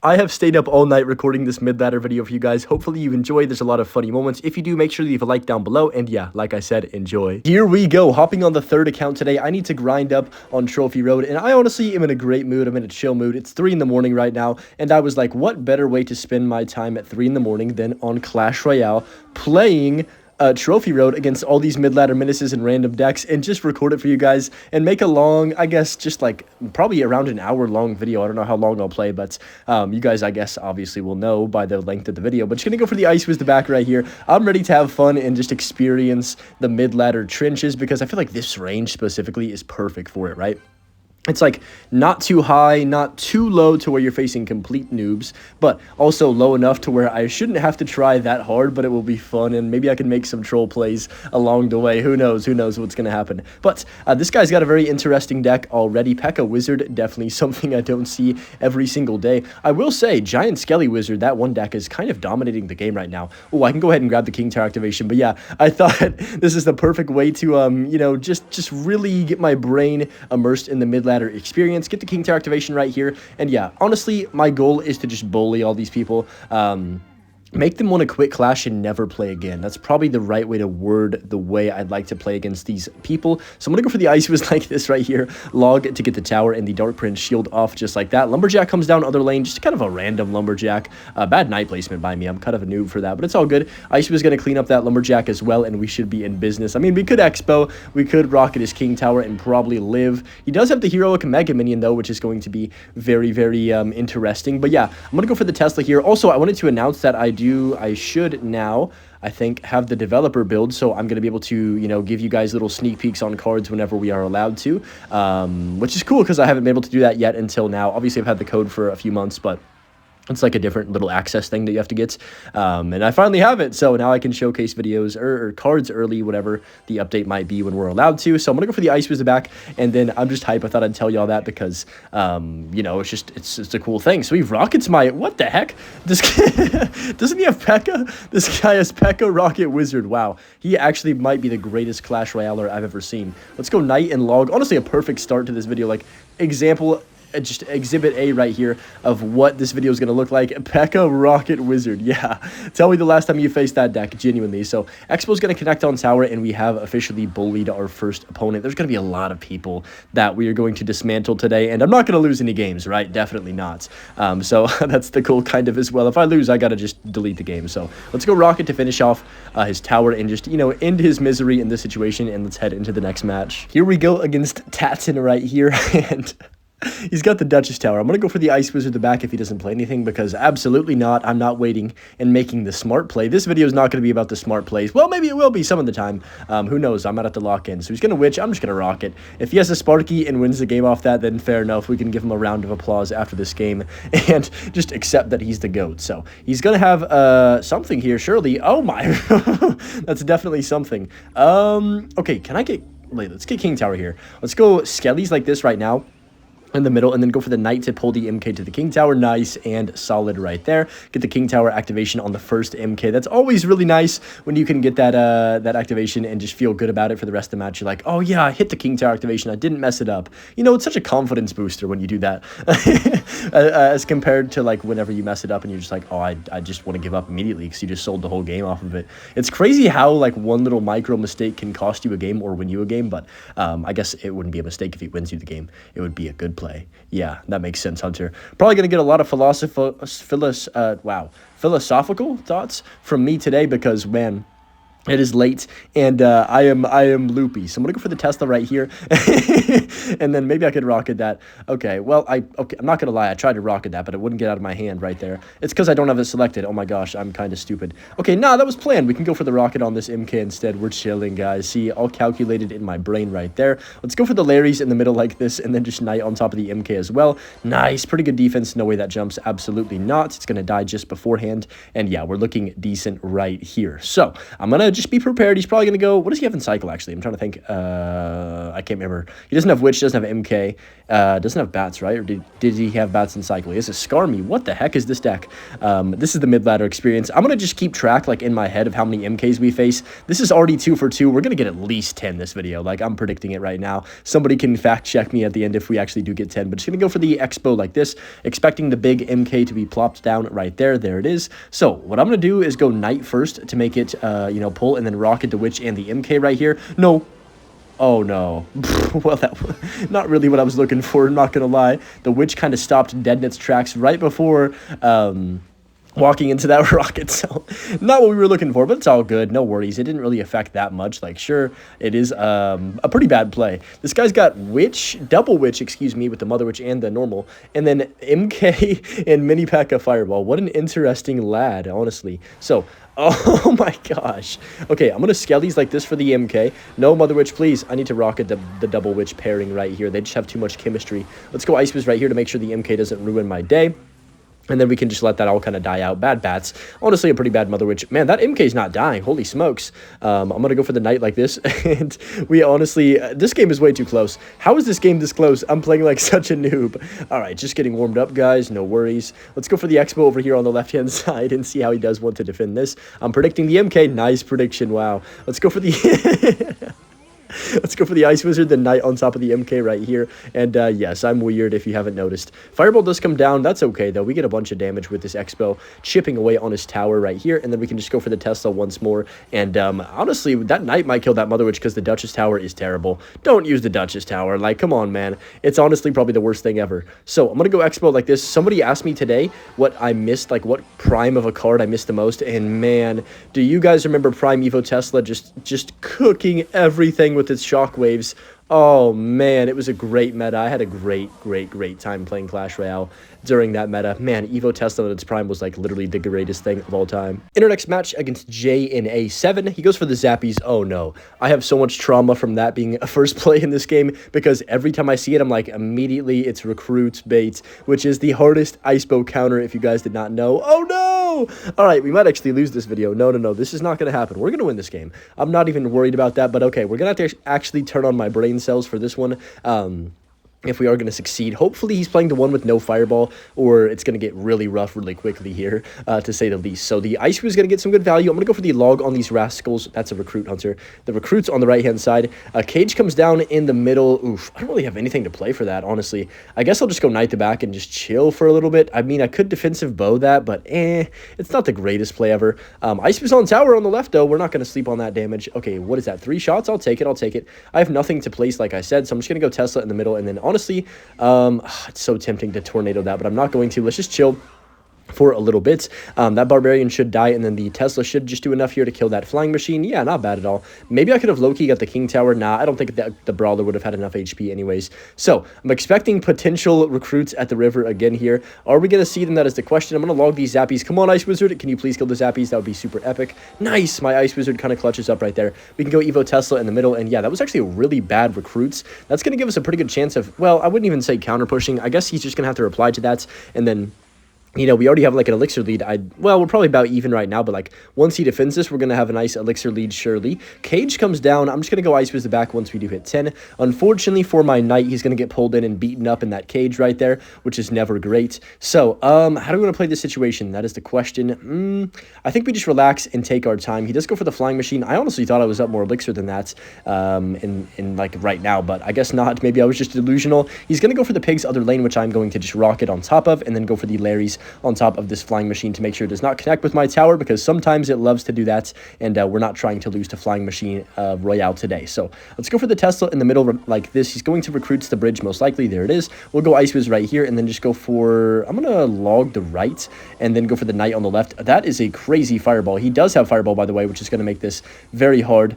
I have stayed up all night recording this mid-ladder video for you guys. Hopefully you enjoyed. There's a lot of funny moments. If you do, make sure to leave a like down below. And yeah, like I said, enjoy. Here we go. Hopping on the third account today. I need to grind up on Trophy Road. And I honestly am in a great mood. I'm in a chill mood. It's 3 in the morning right now. And I was like, what better way to spend my time at 3 in the morning than on Clash Royale playing Trophy Road against all these mid-ladder menaces and random decks, and just record it for you guys and make a long, I guess, just like probably around an hour long video. I don't know how long I'll play, but you guys, I guess, obviously will know by the length of the video. But just gonna go for the Ice Wiz the back right here. I'm ready to have fun and just experience the mid-ladder trenches because I feel like this range specifically is perfect for it, right? It's like not too high, not too low to where you're facing complete noobs, but also low enough to where I shouldn't have to try that hard, but it will be fun, and maybe I can make some troll plays along the way. Who knows what's going to happen. But this guy's got a very interesting deck already. P.E.K.K.A. Wizard, definitely something I don't see every single day. I will say, Giant Skelly Wizard, that one deck is kind of dominating the game right now. Oh, I can go ahead and grab the King Tower activation, but yeah, I thought this is the perfect way to, you know, just really get my brain immersed in the mid-ladder experience, get the King Tower activation right here, and yeah, honestly, my goal is to just bully all these people, make them want to quit Clash and never play again. That's probably the right way to word the way I'd like to play against these people. So I'm going to go for the Ice Wiz like this right here. Log to get the tower and the Dark Prince shield off just like that. Lumberjack comes down other lane, just kind of a random Lumberjack. Bad night placement by me. I'm kind of a noob for that, but it's all good. Ice Wiz going to clean up that Lumberjack as well, and we should be in business. I mean, we could Expo, we could rocket his King Tower and probably live. He does have the Heroic Mega Minion, though, which is going to be very, very interesting. But yeah, I'm going to go for the Tesla here. Also, I wanted to announce that I should now, I think, have the developer build, so I'm going to be able to, you know, give you guys little sneak peeks on cards whenever we are allowed to, which is cool because I haven't been able to do that yet until now. Obviously, I've had the code for a few months, but it's like a different little access thing that you have to get, and I finally have it, so now I can showcase videos or cards early, whatever the update might be when we're allowed to. So I'm gonna go for the Ice Wiz the back, and then I'm just hype. I thought I'd tell y'all that because, you know, it's a cool thing. So he rockets my, what the heck? This doesn't he have P.E.K.K.A.? This guy has P.E.K.K.A. Rocket Wizard. Wow, he actually might be the greatest Clash Royaler I've ever seen. Let's go Knight and Log. Honestly, a perfect start to this video. Like, example, just exhibit A right here of what this video is going to look like. P.E.K.K.A. Rocket Wizard. Yeah, tell me the last time you faced that deck, genuinely. So Expo's going to connect on tower, and we have officially bullied our first opponent. There's going to be a lot of people that we are going to dismantle today, and I'm not going to lose any games, right? Definitely not. So that's the goal kind of as well. If I lose, I got to just delete the game. So let's go Rocket to finish off his tower and just, you know, end his misery in this situation, and let's head into the next match. Here we go against Tatson right here, and he's got the Duchess Tower. I'm going to go for the Ice Wizard the back if he doesn't play anything, because absolutely not. I'm not waiting and making the smart play. This video is not going to be about the smart plays. Well, maybe it will be some of the time. Who knows? I might have to lock in. So he's going to Witch. I'm just going to Rocket. If he has a Sparky and wins the game off that, then fair enough. We can give him a round of applause after this game and just accept that he's the GOAT. So he's going to have something here, surely. Oh, my. That's definitely something. Okay, can I get... Wait, let's get King Tower here. Let's go Skellies like this right now in the middle, and then go for the Knight to pull the MK to the King Tower. Nice and solid right there. Get the King Tower activation on the first MK. That's always really nice when you can get that that activation and just feel good about it for the rest of the match. You're like, oh yeah, I hit the King Tower activation. I didn't mess it up. You know, it's such a confidence booster when you do that, as compared to like whenever you mess it up and you're just like, oh, I just want to give up immediately because you just sold the whole game off of it. It's crazy how like one little micro mistake can cost you a game or win you a game, but I guess it wouldn't be a mistake if he wins you the game. It would be a good play. Yeah, that makes sense, Hunter. Probably going to get a lot of philosophical thoughts from me today because, man, it is late, and I am loopy. So I'm gonna go for the Tesla right here, and then maybe I could rocket that. Okay, well, I'm not gonna lie. I tried to rocket that, but it wouldn't get out of my hand right there. It's because I don't have it selected. Oh my gosh, I'm kind of stupid. Okay, nah, that was planned. We can go for the rocket on this MK instead. We're chilling, guys. See, all calculated in my brain right there. Let's go for the Larrys in the middle like this, and then just Knight on top of the MK as well. Nice, pretty good defense. No way that jumps. Absolutely not. It's gonna die just beforehand, and yeah, we're looking decent right here. So I'm gonna just be prepared. He's probably going to go, what does he have in cycle, actually? I'm trying to think. I can't remember. He doesn't have Witch, doesn't have MK, doesn't have Bats, right? Or did he have Bats in cycle? He has a Skarmy. What the heck is this deck? This is the mid-ladder experience. I'm going to just keep track, like, in my head of how many MKs we face. This is already 2 for 2. We're going to get at least 10 this video. Like, I'm predicting it right now. Somebody can fact check me at the end if we actually do get 10. But just going to go for the Expo like this, expecting the big MK to be plopped down right there. There it is. So what I'm going to do is go Knight first to make it, you know, pull, and then Rocket the Witch and the MK right here. No. Oh, no. Well, that not really what I was looking for, not going to lie. The Witch kind of stopped dead in its tracks right before walking into that rocket, so not what we were looking for, but it's all good. No worries. It didn't really affect that much. Like, sure, it is a pretty bad play. This guy's got Witch, double Witch, excuse me, with the Mother Witch and the normal, and then MK and Mini P.E.K.K.A. Fireball. What an interesting lad, honestly. So, oh my gosh. Okay, I'm going to scale these like this for the MK. No, Mother Witch, please. I need to rocket the double Witch pairing right here. They just have too much chemistry. Let's go Ice Wiz right here to make sure the MK doesn't ruin my day. And then we can just let that all kind of die out. Bad Bats. Honestly, a pretty bad Mother Witch. Man, that MK's not dying. Holy smokes. I'm going to go for the Knight like this. And we honestly... this game is way too close. How is this game this close? I'm playing like such a noob. All right, just getting warmed up, guys. No worries. Let's go for the Expo over here on the left-hand side and see how he does want to defend this. I'm predicting the MK. Nice prediction. Wow. Let's go for the... Let's go for the Ice Wizard, the Knight on top of the MK right here. And yes, I'm weird if you haven't noticed. Fireball does come down. That's okay, though. We get a bunch of damage with this Expo chipping away on his tower right here. And then we can just go for the Tesla once more. And honestly, that Knight might kill that Mother Witch because the Duchess Tower is terrible. Don't use the Duchess Tower. Like, come on, man. It's honestly probably the worst thing ever. So I'm going to go Expo like this. Somebody asked me today what I missed, like what prime of a card I missed the most. And man, do you guys remember Prime Evo Tesla just cooking everything with its shockwaves? Oh man, it was a great meta. I had a great time playing Clash Royale during that meta. Man, Evo Tesla at its prime was like literally the greatest thing of all time. In our next match against Jay in A7, he goes for the Zappies. Oh no, I have so much trauma from that being a first play in this game because every time I see it, I'm like, immediately it's Recruits Bait, which is the hardest Ice-Bow counter if you guys did not know. Oh no! All right, we might actually lose this video. No, this is not going to happen. We're going to win this game. I'm not even worried about that, but okay, we're going to have to actually turn on my brain cells for this one. If we are going to succeed. Hopefully he's playing the one with no Fireball, or it's going to get really rough really quickly here, to say the least. So the Ice is going to get some good value. I'm going to go for the Log on these Rascals. That's a Recruit Hunter. The Recruit's on the right-hand side. Cage comes down in the middle. Oof, I don't really have anything to play for that, honestly. I guess I'll just go Knight the back and just chill for a little bit. I mean, I could defensive bow that, but it's not the greatest play ever. Ice is on tower on the left, though. We're not going to sleep on that damage. Okay, what is that? 3 shots? I'll take it. I have nothing to place, like I said, so I'm just going to go Tesla in the middle, and then honestly, it's so tempting to tornado that, but I'm not going to. Let's just chill for a little bit. That Barbarian should die, and then the Tesla should just do enough here to kill that Flying Machine. Yeah, not bad at all. Maybe I could have low-key got the King Tower. Nah, I don't think that the Brawler would have had enough HP anyways. So, I'm expecting potential recruits at the river again here. Are we going to see them? That is the question. I'm going to log these Zappies. Come on, Ice Wizard. Can you please kill the Zappies? That would be super epic. Nice. My Ice Wizard kind of clutches up right there. We can go Evo Tesla in the middle, and yeah, that was actually a really bad recruits. That's going to give us a pretty good chance of, well, I wouldn't even say counter-pushing. I guess he's just going to have to reply to that, and then... You know, we already have like an elixir lead. Well, we're probably about even right now, but like once he defends this, we're going to have a nice elixir lead surely. Cage comes down. I'm just going to go Ice Wiz the back once we do hit 10. Unfortunately for my Knight, he's going to get pulled in and beaten up in that cage right there, which is never great. So, how do we want to play this situation? That is the question. I think we just relax and take our time. He does go for the Flying Machine. I honestly thought I was up more elixir than that in like right now, but I guess not. Maybe I was just delusional. He's going to go for the Pig's other lane, which I'm going to just rocket on top of, and then go for the Larry's on top of this Flying Machine to make sure it does not connect with my tower, because sometimes it loves to do that, and we're not trying to lose to Flying Machine Royale today. So let's go for the Tesla in the middle like this. He's going to recruits the bridge most likely. There it is. We'll go Ice Wiz right here, and then just go for... I'm going to log the right, and then go for the Knight on the left. That is a crazy Fireball. He does have Fireball, by the way, which is going to make this very hard.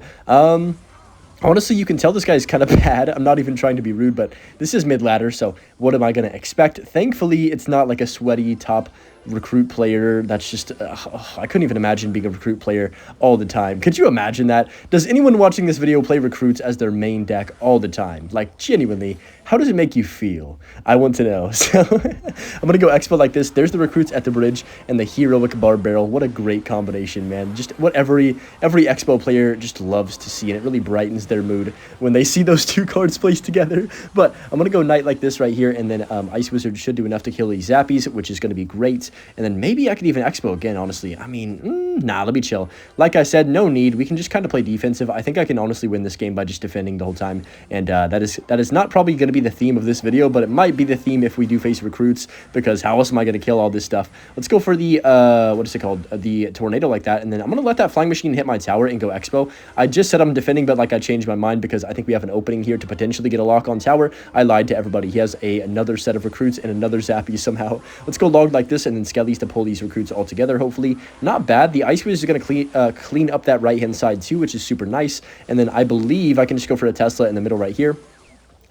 Honestly, you can tell this guy's kind of bad. I'm not even trying to be rude, but this is mid-ladder, so what am I going to expect? Thankfully, it's not like a sweaty top recruit player that's just, I couldn't even imagine being a recruit player all the time. Could you imagine that? Does anyone watching this video play recruits as their main deck all the time? Like, genuinely, how does it make you feel? I want to know. So I'm going to go expo like this. There's the recruits at the bridge and the heroic bar barrel. What a great combination, man. Just what every expo player just loves to see, and it really brightens their mood when they see those two cards placed together. But I'm going to go knight like this right here, and then Ice Wizard should do enough to kill these zappies, which is going to be great. And then maybe I could even expo again, honestly. I mean, nah, let me chill. Like I said, no need. We can just kind of play defensive. I think I can honestly win this game by just defending the whole time, and that is not probably going to be the theme of this video, but it might be the theme if we do face recruits, because how else am I going to kill all this stuff? Let's go for the what is it called, the tornado like that, and then I'm going to let that flying machine hit my tower and go expo. I just said I'm defending, but like I changed my mind because I think we have an opening here to potentially get a lock on tower. I lied to everybody. He has another set of recruits and another zappy somehow. Let's go log like this, and then skellies to pull these recruits all together. Hopefully not bad. The Ice Wizard is going to clean up that right hand side too, which is super nice. And then I believe I can just go for a Tesla in the middle right here.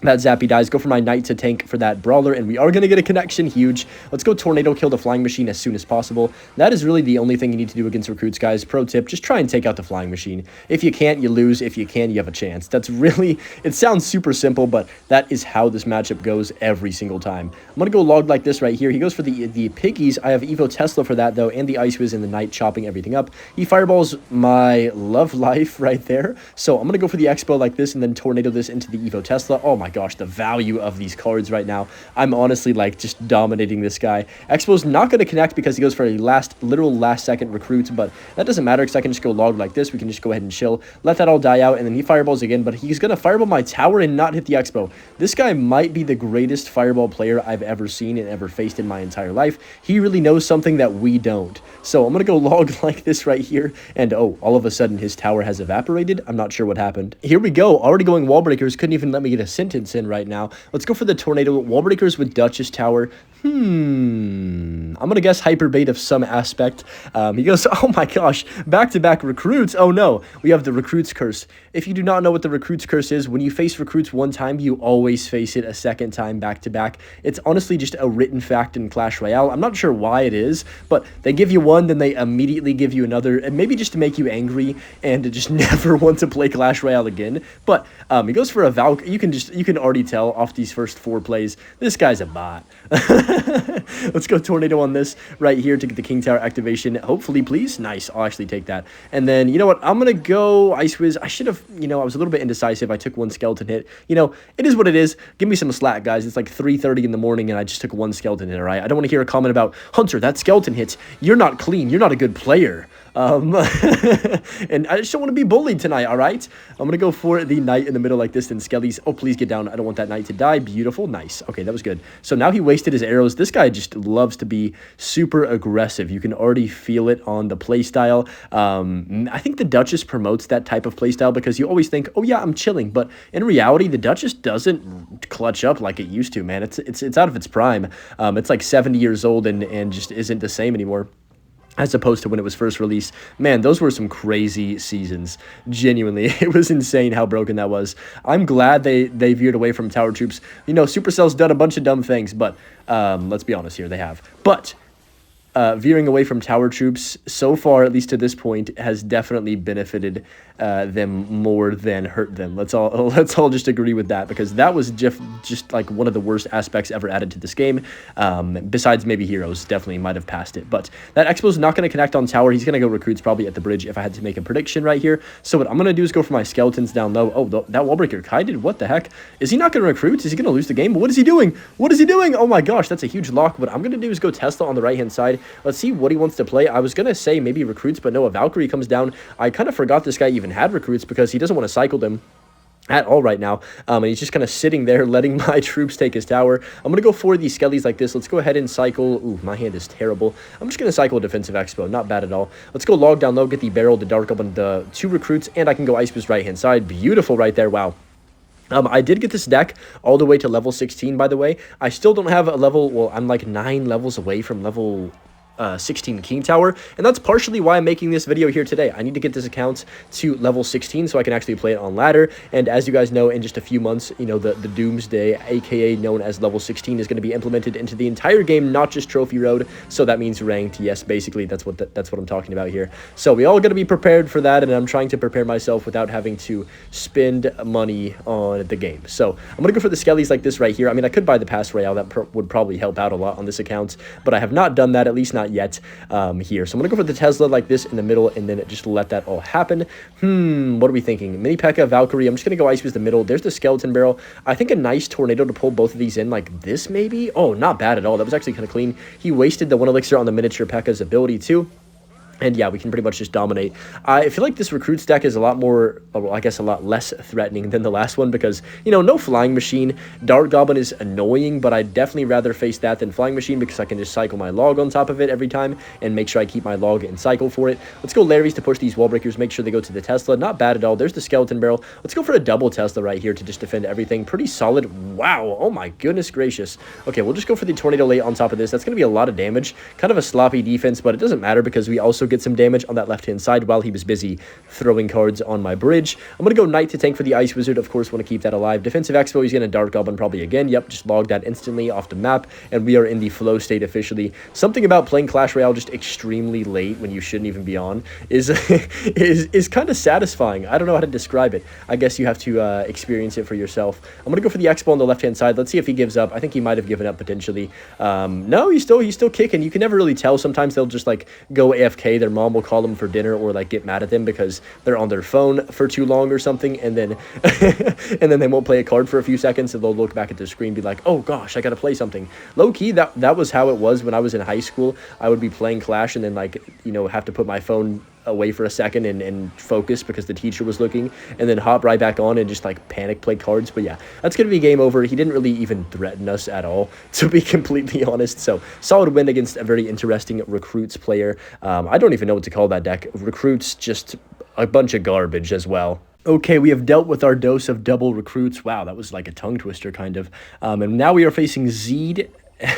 That zappy dies. Go for my knight to tank for that brawler, and we are going to get a connection. Huge. Let's go tornado kill the flying machine as soon as possible. That is really the only thing you need to do against recruits, guys. Pro tip, just try and take out the flying machine. If you can't, you lose. If you can, you have a chance. That's really, it sounds super simple, but that is how this matchup goes every single time. I'm going to go log like this right here. He goes for the piggies. I have Evo Tesla for that, though, and the Ice Wiz in the knight chopping everything up. He fireballs my love life right there. So I'm going to go for the expo like this and then tornado this into the Evo Tesla. Oh my gosh, the value of these cards right now. I'm honestly like just dominating this guy. Expo's not going to connect because he goes for a literal last second recruit, but that doesn't matter because I can just go log like this. We can just go ahead and chill, let that all die out, and then he fireballs again, but he's going to fireball my tower and not hit the expo. This guy might be the greatest fireball player I've ever seen and ever faced in my entire life. He really knows something that we don't. So I'm going to go log like this right here, and oh, all of a sudden his tower has evaporated. I'm not sure what happened. Here we go. Already going wall breakers. Couldn't even let me get a sentence in right now. Let's go for the tornado wall breakers with Duchess Tower. I'm gonna guess hyper bait of some aspect. He goes, oh my gosh, back-to-back recruits. Oh no, we have the recruits curse. If you do not know what the recruits curse is, when you face recruits one time, you always face it a second time back-to-back. It's honestly just a written fact in Clash Royale. I'm not sure why it is, but they give you one, then they immediately give you another, and maybe just to make you angry and to just never want to play Clash Royale again. But he goes for a Valk. You can already tell off these first 4 plays, this guy's a bot. Let's go tornado on this right here to get the King Tower activation. Hopefully, please. Nice. I'll actually take that. And then, you know what? I'm going to go Ice Wiz. I should have, I was a little bit indecisive. I took one skeleton hit. It is what it is. Give me some slack, guys. It's like 3:30 in the morning, and I just took one skeleton hit, all right? I don't want to hear a comment about, Hunter, that skeleton hits. You're not clean. You're not a good player. And I just don't want to be bullied tonight, all right? I'm going to go for the knight in the middle like this, and skellies. Oh, please get down. I don't want that knight to die. Beautiful. Nice. Okay, that was good. So now he wasted his arrows. This guy just loves to be super aggressive. You can already feel it on the playstyle. I think the Duchess promotes that type of playstyle because you always think, oh yeah, I'm chilling. But in reality, the Duchess doesn't clutch up like it used to, man. It's out of its prime. It's like 70 years old and just isn't the same anymore, as opposed to when it was first released. Man, those were some crazy seasons. Genuinely, it was insane how broken that was. I'm glad they veered away from tower troops. Supercell's done a bunch of dumb things, but let's be honest here, they have. But veering away from tower troops, so far, at least to this point, has definitely benefited them more than hurt them. Let's all just agree with that, because that was just like one of the worst aspects ever added to this game. Besides maybe heroes, definitely might have passed it. But that expo's not going to connect on tower. He's going to go recruits probably at the bridge if I had to make a prediction right here. So what I'm going to do is go for my skeletons down low. Oh, that wall breaker kited. What the heck? Is he not going to recruit? Is he going to lose the game? What is he doing? What is he doing? Oh my gosh, that's a huge lock. What I'm going to do is go Tesla on the right-hand side. Let's see what he wants to play. I was going to say maybe recruits, but no, a Valkyrie comes down. I kind of forgot this guy even had recruits because he doesn't want to cycle them at all right now, and he's just kind of sitting there letting my troops take his tower. I'm going to go for these skellies like this. Let's go ahead and cycle. Ooh, my hand is terrible. I'm just going to cycle a defensive expo. Not bad at all. Let's go log down low, get the barrel, the dark up on the 2 recruits, and I can go Ice Boost right hand side. Beautiful right there. Wow. I did get this deck all the way to level 16, by the way. I still don't have a level, well, I'm like 9 levels away from level 16 King Tower, and that's partially why I'm making this video here today. I need to get this account to level 16 so I can actually play it on ladder, and as you guys know, in just a few months, you know, the Doomsday, aka known as level 16, is going to be implemented into the entire game, not just Trophy Road, so that means ranked. Yes, basically, that's what I'm talking about here. So we all got to be prepared for that, and I'm trying to prepare myself without having to spend money on the game. So I'm going to go for the skellies like this right here. I mean, I could buy the Pass Royale. That would probably help out a lot on this account, but I have not done that, at least not yet here. So I'm gonna go for the Tesla like this in the middle and then just let that all happen. What are we thinking? Mini P.E.K.K.A, Valkyrie. I'm just gonna go Ice Fist the middle. There's the Skeleton Barrel. I think a nice tornado to pull both of these in like this maybe. Oh, not bad at all. That was actually kind of clean. He wasted the 1 elixir on the miniature P.E.K.K.A's ability too. And yeah, we can pretty much just dominate. I feel like this recruits deck is a lot more, well, I guess a lot less threatening than the last one because, you know, no Flying Machine. Dart Goblin is annoying, but I'd definitely rather face that than Flying Machine because I can just cycle my log on top of it every time and make sure I keep my log and cycle for it. Let's go Larry's to push these wall breakers, make sure they go to the Tesla. Not bad at all. There's the Skeleton Barrel. Let's go for a double Tesla right here to just defend everything. Pretty solid. Wow. Oh my goodness gracious. Okay, we'll just go for the Tornado Late on top of this. That's going to be a lot of damage. Kind of a sloppy defense, but it doesn't matter because we also get some damage on that left-hand side while he was busy throwing cards on my bridge. I'm going to go Knight to tank for the Ice Wizard. Of course, want to keep that alive. Defensive Expo, he's going to Dart Goblin probably again. Yep, just log that instantly off the map, and we are in the flow state officially. Something about playing Clash Royale just extremely late when you shouldn't even be on is is kind of satisfying. I don't know how to describe it. I guess you have to experience it for yourself. I'm going to go for the Expo on the left-hand side. Let's see if he gives up. I think he might have given up potentially. No, he's still kicking. You can never really tell. Sometimes they'll just like go AFK. Their mom will call them for dinner or like get mad at them because they're on their phone for too long or something, and then and then they won't play a card for a few seconds, and they'll look back at the screen and be like, oh gosh, I gotta play something. Low-key, that was how it was when I was in high school. I would be playing Clash and then, like, you know, have to put my phone away for a second and focus because the teacher was looking, and then hop right back on and just like panic play cards. But yeah, that's gonna be game over. He didn't really even threaten us at all, to be completely honest. So solid win against a very interesting Recruits player. I don't even know what to call that deck. Recruits, just a bunch of garbage as well. Okay, we have dealt with our dose of double Recruits. Wow, that was like a tongue twister kind of. And now we are facing Zeed.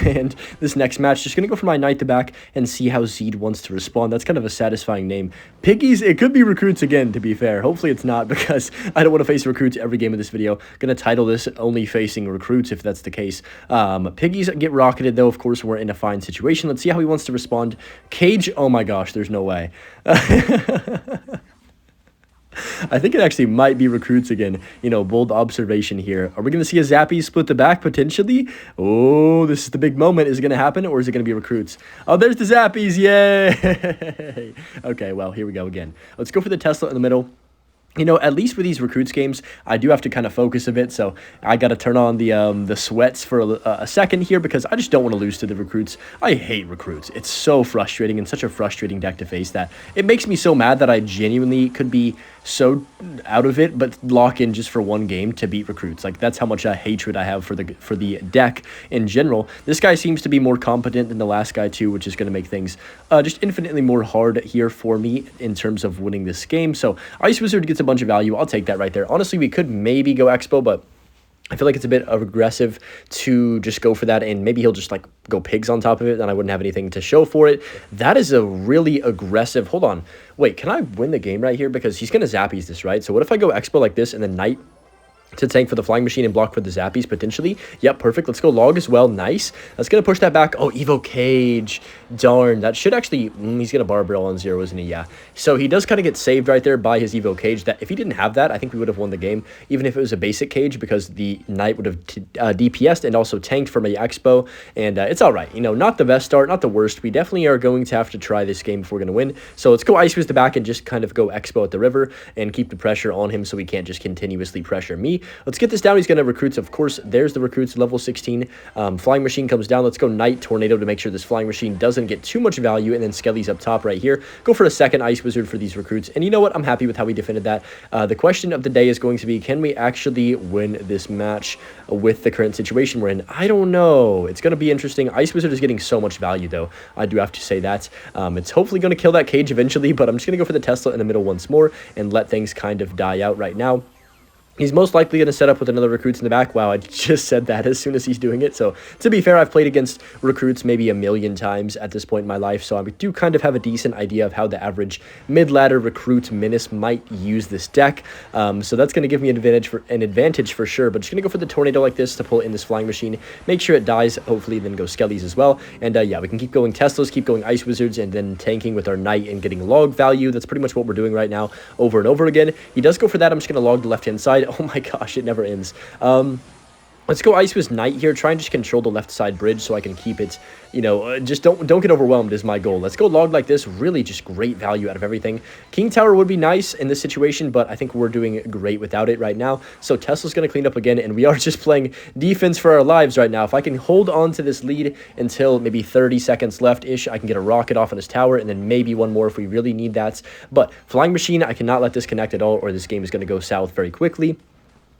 And this next match, just going to go for my Knight to back and see how Zeed wants to respond. That's kind of a satisfying name. Piggies, it could be Recruits again, to be fair. Hopefully it's not, because I don't want to face Recruits every game of this video. Going to title this only facing Recruits if that's the case. Piggies get rocketed, though. Of course, we're in a fine situation. Let's see how he wants to respond. Cage, oh my gosh, there's no way. I think it actually might be Recruits again. You know, bold observation here. Are we going to see a Zappy split the back potentially? Oh, this is the big moment. Is it going to happen, or is it going to be Recruits? Oh, there's the Zappies. Yay! Okay, well, here we go again. Let's go for the Tesla in the middle. You know, at least with these Recruits games, I do have to kind of focus a bit, so I got to turn on the sweats for a second here because I just don't want to lose to the Recruits. I hate Recruits. It's so frustrating and such a frustrating deck to face that it makes me so mad that I genuinely could be so out of it, but lock in just for one game to beat Recruits. Like, that's how much hatred I have for the deck in general. This guy seems to be more competent than the last guy too, which is going to make things just infinitely more hard here for me in terms of winning this game. So Ice Wizard gets a bunch of value. I'll take that right there. Honestly, we could maybe go Expo, but I feel like it's a bit aggressive to just go for that, and maybe he'll just like go pigs on top of it, and I wouldn't have anything to show for it. That is a really aggressive. Hold on. Wait, can I win the game right here? Because he's going to Zappies this, right? So what if I go Expo like this and then Knight to tank for the Flying Machine and block for the Zappies potentially? Yep, perfect. Let's go log as well. Nice. That's going to push that back. Oh, Evo Cage. Darn. That should actually... he's going to Bar Barrel on 0, isn't he? Yeah. So he does kind of get saved right there by his Evo Cage. That if he didn't have that, I think we would have won the game, even if it was a basic cage, because the Knight would have DPS'd and also tanked for my Expo. And it's all right. You know, not the best start, not the worst. We definitely are going to have to try this game if we're going to win. So let's go Ice Fist the back and just kind of go Expo at the river and keep the pressure on him so he can't just continuously pressure me. Let's get this down. He's going to Recruits, of course. There's the Recruits, level 16. Flying Machine comes down. Let's go Knight Tornado to make sure this Flying Machine doesn't get too much value, and then Skelly's up top right here. Go for a second Ice Wizard for these Recruits, and you know what? I'm happy with how we defended that. The question of the day is going to be, can we actually win this match with the current situation we're in? I don't know. It's going to be interesting. Ice Wizard is getting so much value, though. I do have to say that. It's hopefully going to kill that cage eventually, but I'm just going to go for the Tesla in the middle once more and let things kind of die out right now. He's most likely going to set up with another recruits in the back. Wow, I just said that as soon as he's doing it. So, to be fair, I've played against recruits maybe a million times at this point in my life. So, I do kind of have a decent idea of how the average mid-ladder recruit menace might use this deck. So, that's going to give me an advantage for sure. But just going to go for the tornado like this to pull in this flying machine. Make sure it dies. Hopefully, then go skellies as well. And yeah, we can keep going Teslas, keep going Ice Wizards, and then tanking with our Knight and getting log value. That's pretty much what we're doing right now over and over again. He does go for that. I'm just going to log the left-hand side. Oh my gosh, it never ends. Let's go Ice Wiz Knight here. Try and just control the left side bridge so I can keep it, you know, just don't get overwhelmed is my goal. Let's go log like this. Really just great value out of everything. King Tower would be nice in this situation, but I think we're doing great without it right now. So Tesla's going to clean up again, and we are just playing defense for our lives right now. If I can hold on to this lead until maybe 30 seconds left-ish, I can get a rocket off on his tower, and then maybe one more if we really need that. But Flying Machine, I cannot let this connect at all, or this game is going to go south very quickly.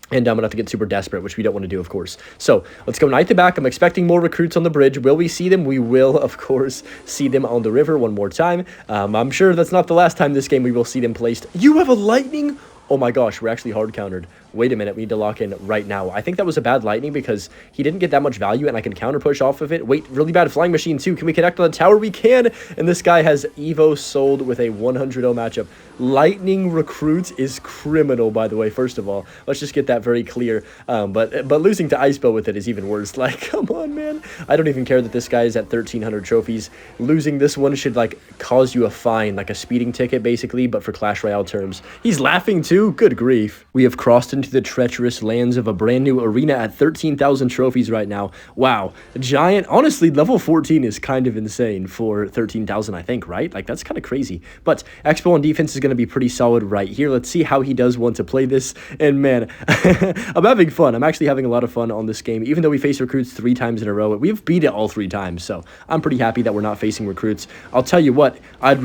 And I'm going to have to get super desperate, which we don't want to do, of course. So, let's go Knight the back. I'm expecting more recruits on the bridge. Will we see them? We will, of course, see them on the river one more time. I'm sure that's not the last time this game we will see them placed. You have a lightning? Oh my gosh, we're actually hard countered. Wait a minute, we need to lock in right now. I think that was a bad lightning because he didn't get that much value and I can counter push off of it. Wait, really bad flying machine too. Can we connect on the tower? We can. And this guy has Evo sold with a 100-0 matchup. Lightning recruit is criminal, by the way, first of all. Let's just get that very clear. But losing to Ice Bow with it is even worse. Like, come on, man. I don't even care that this guy is at 1,300 trophies. Losing this one should, like, cause you a fine, like a speeding ticket, basically, but for Clash Royale terms. He's laughing too. Good grief. We have crossed into the treacherous lands of a brand new arena at 13,000 trophies right now. Wow. Giant. Honestly, level 14 is kind of insane for 13,000, I think, right? Like, that's kind of crazy. But Expo on defense is going to be pretty solid right here. Let's see how he does want to play this. And man, I'm having fun. I'm actually having a lot of fun on this game. Even though we face recruits 3 times in a row, we've beat it all 3 times. So I'm pretty happy that we're not facing recruits. I'll tell you what, I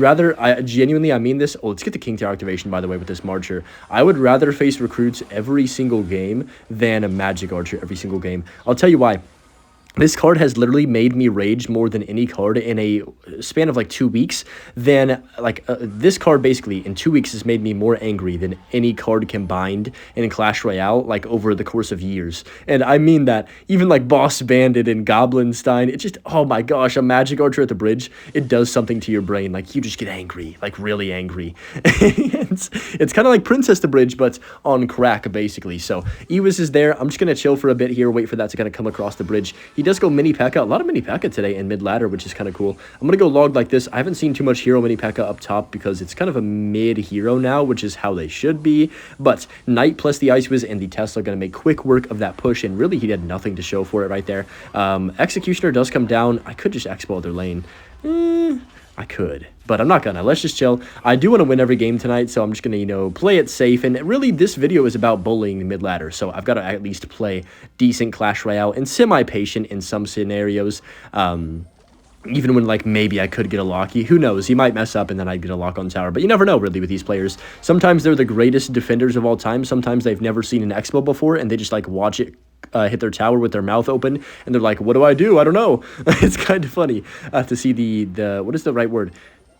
genuinely, I mean this. Oh, let's get the King Tower activation, by the way, with this Marcher. I would rather face recruits every single game than a Magic Archer every single game. I'll tell you why. This card has literally made me rage more than any card in a span of like 2 weeks. This card basically in 2 weeks has made me more angry than any card combined in Clash Royale, like over the course of years. And I mean that. Even like Boss Bandit and Goblinstein, it just, oh my gosh, a Magic Archer at the bridge, it does something to your brain. Like you just get angry, like really angry. It's kind of like Princess the Bridge, but on crack basically. So Ewis is there. I'm just going to chill for a bit here, wait for that to kind of come across the bridge. He does go mini P.E.K.K.A. A lot of mini P.E.K.K.A. today in mid-ladder, which is kind of cool. I'm going to go log like this. I haven't seen too much hero mini P.E.K.K.A. up top because it's kind of a mid-hero now, which is how they should be. But Knight plus the Ice Wiz and the Tesla are going to make quick work of that push, and really he had nothing to show for it right there. Executioner does come down. I could just expo their lane. I could, but I'm not gonna. Let's just chill. I do want to win every game tonight, so I'm just gonna, you know, play it safe. And really, this video is about bullying mid-ladder, so I've got to at least play decent Clash Royale and semi-patient in some scenarios. Even when, like, maybe I could get a locky. Who knows? He might mess up and then I'd get a lock on tower. But you never know, really, with these players. Sometimes they're the greatest defenders of all time. Sometimes they've never seen an expo before, and they just, like, watch it hit their tower with their mouth open, and they're like, what do? I don't know. It's kind of funny to see the what is the right word?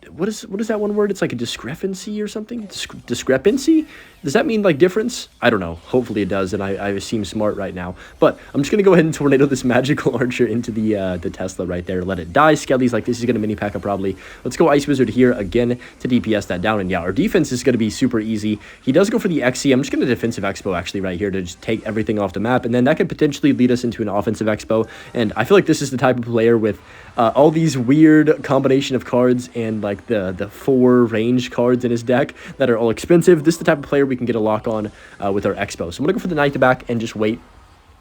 What is that one word? It's like a discrepancy or something? Discrepancy? Does that mean like difference? I don't know. Hopefully it does, and I seem smart right now. But I'm just going to go ahead and tornado this magical archer into the Tesla right there. Let it die. Skelly's like, this is going to mini P.E.K.K.A. probably. Let's go Ice Wizard here again to DPS that down. And yeah, our defense is going to be super easy. He does go for the XC. I'm just going to defensive expo actually right here to just take everything off the map. And then that could potentially lead us into an offensive expo. And I feel like this is the type of player with all these weird combination of cards and like the 4 range cards in his deck that are all expensive. This is the type of player we can get a lock on with our expo. So I'm going to go for the Knight to back and just wait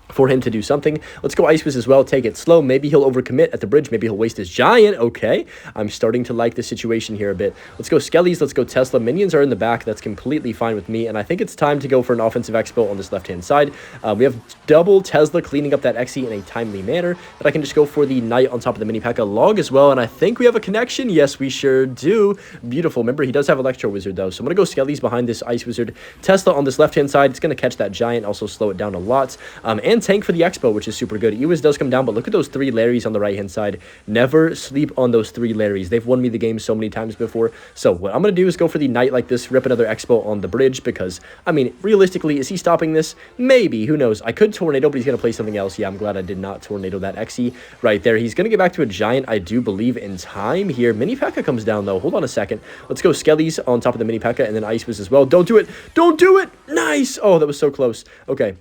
for him to do something. Let's go Ice Wiz as well. Take it slow. Maybe he'll overcommit at the bridge. Maybe he'll waste his giant. Okay. I'm starting to like the situation here a bit. Let's go Skellies. Let's go Tesla. Minions are in the back. That's completely fine with me. And I think it's time to go for an offensive expo on this left-hand side. We have double Tesla cleaning up that XE in a timely manner. But I can just go for the Knight on top of the mini P.E.K.K.A. log as well. And I think we have a connection. Yes, we sure do. Beautiful. Remember, he does have Electro Wizard though. So I'm going to go Skellies behind this Ice Wizard. Tesla on this left-hand side. It's going to catch that giant. Also slow it down a lot. And tank for the expo, which is super good. Ewis does come down, but look at those 3 Larrys on the right-hand side. Never sleep on those 3 Larrys. They've won me the game so many times before. So what I'm going to do is go for the knight like this, rip another expo on the bridge, because, I mean, realistically, is he stopping this? Maybe. Who knows? I could tornado, but he's going to play something else. Yeah, I'm glad I did not tornado that XE right there. He's going to get back to a giant, I do believe, in time here. Mini P.E.K.K.A comes down, though. Hold on a second. Let's go Skellies on top of the Mini P.E.K.K.A and then Ice Fist as well. Don't do it. Don't do it. Nice. Oh, that was so close. Okay.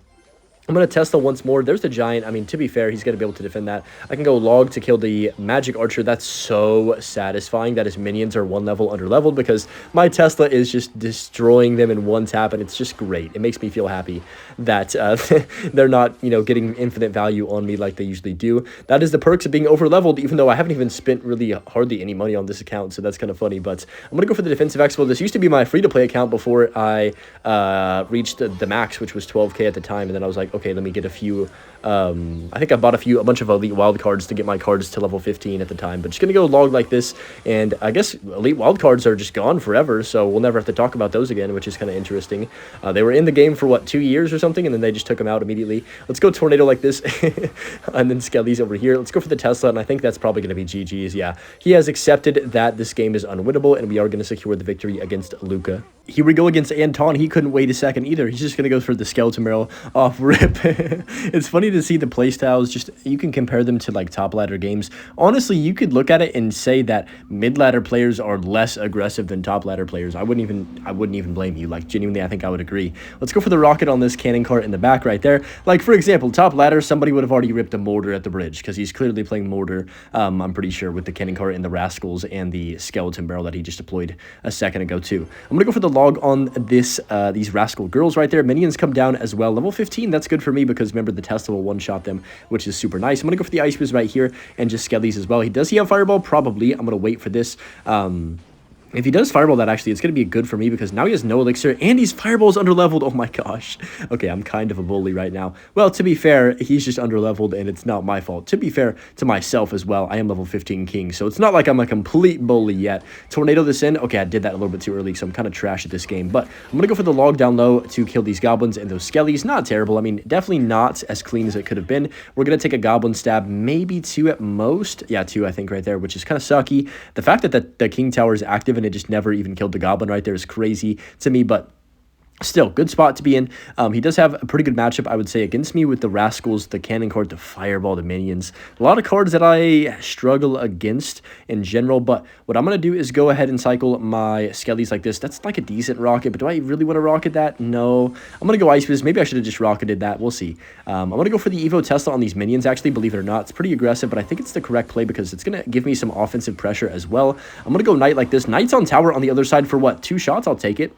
I'm going to Tesla once more. There's the giant. I mean, to be fair, he's going to be able to defend that. I can go log to kill the magic archer. That's so satisfying that his minions are 1 level under leveled, because my Tesla is just destroying them in 1 tap, and it's just great. It makes me feel happy that they're not, you know, getting infinite value on me like they usually do. That is the perks of being over leveled, even though I haven't even spent really hardly any money on this account, so that's kind of funny. But I'm going to go for the defensive expo. This used to be my free-to-play account before I reached the max, which was 12K at the time, and then I was like, okay, let me get a few, I think I bought a bunch of elite wild cards to get my cards to level 15 at the time, but just gonna go log like this, and I guess elite wild cards are just gone forever, so we'll never have to talk about those again, which is kind of interesting. They were in the game for, what, 2 years or something, and then they just took them out immediately. Let's go tornado like this, and then Skelly's over here. Let's go for the Tesla, and I think that's probably gonna be GG's. Yeah, he has accepted that this game is unwinnable, and we are gonna secure the victory against Luca. Here we go against Anton. He couldn't wait a second either. He's just going to go for the skeleton barrel off rip. It's funny to see the playstyles. Just, you can compare them to like top ladder games. Honestly, you could look at it and say that mid ladder players are less aggressive than top ladder players. I wouldn't even blame you. Like, genuinely, I think I would agree. Let's go for the rocket on this cannon cart in the back right there. Like, for example, top ladder, somebody would have already ripped a mortar at the bridge, because he's clearly playing mortar, I'm pretty sure, with the cannon cart and the rascals and the skeleton barrel that he just deployed a second ago too. I'm going to go for the log on this these rascal girls right there. Minions come down as well. Level 15, that's good for me, because remember, the Tesla will one-shot them, which is super nice. I'm going to go for the Ice Fist right here and just Skellies as well. Does he have Fireball? Probably. I'm going to wait for this. If he does Fireball that, actually, it's going to be good for me, because now he has no Elixir, and he's Fireball's underleveled. Oh my gosh. Okay, I'm kind of a bully right now. Well, to be fair, he's just underleveled, and it's not my fault. To be fair to myself as well, I am level 15 king, so it's not like I'm a complete bully yet. Tornado this in. Okay, I did that a little bit too early, so I'm kind of trash at this game, but I'm going to go for the log down low to kill these goblins and those skellies. Not terrible. I mean, definitely not as clean as it could have been. We're going to take a goblin stab, maybe 2 at most. Yeah, 2, I think, right there, which is kind of sucky. The fact that the king tower is active and it just never even killed the goblin right there is crazy to me, but still, good spot to be in. He does have a pretty good matchup, I would say, against me with the rascals, the cannon card, the fireball, the minions. A lot of cards that I struggle against in general, but what I'm going to do is go ahead and cycle my skellies like this. That's like a decent rocket, but do I really want to rocket that? No. I'm going to go Ice Fist. Maybe I should have just rocketed that. We'll see. I'm going to go for the Evo Tesla on these minions, actually, believe it or not. It's pretty aggressive, but I think it's the correct play, because it's going to give me some offensive pressure as well. I'm going to go Knight like this. Knight's on tower on the other side for, what, 2 shots? I'll take it.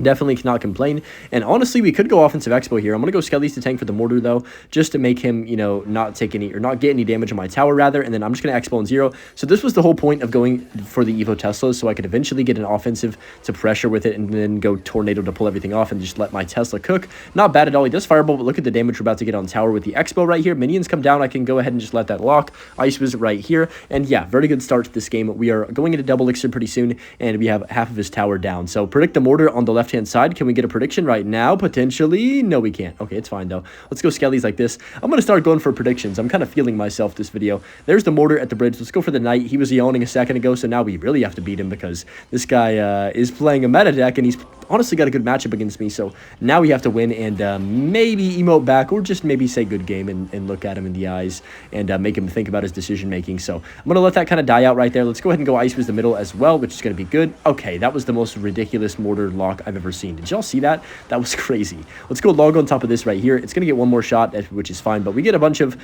Definitely cannot complain. And honestly, we could go offensive expo here. I'm going to go Skellies to tank for the mortar, though, just to make him, you know, not take any, or not get any damage on my tower, rather. And then I'm just going to expo on 0. So this was the whole point of going for the Evo Tesla, so I could eventually get an offensive to pressure with it, and then go tornado to pull everything off and just let my Tesla cook. Not bad at all. He does fireball, but look at the damage we're about to get on tower with the expo right here. Minions come down. I can go ahead and just let that lock. Ice was right here. And yeah, very good start to this game. We are going into double elixir pretty soon, and we have half of his tower down. So predict the mortar on the left-hand side. Can we get a prediction right now? Potentially. No, we can't. Okay, it's fine, though. Let's go Skellies like this. I'm going to start going for predictions. I'm kind of feeling myself this video. There's the mortar at the bridge. Let's go for the knight. He was yawning a second ago, so now we really have to beat him, because this guy is playing a meta deck, and he's honestly got a good matchup against me, so now we have to win and maybe emote back, or just maybe say good game and look at him in the eyes and make him think about his decision making. So I'm going to let that kind of die out right there. Let's go ahead and go Ice Fist the middle as well, which is going to be good. Okay, that was the most ridiculous mortar lock I've ever seen. Did y'all see that? That was crazy. Let's go log on top of this right here. It's going to get 1 more shot, which is fine, but we get a bunch of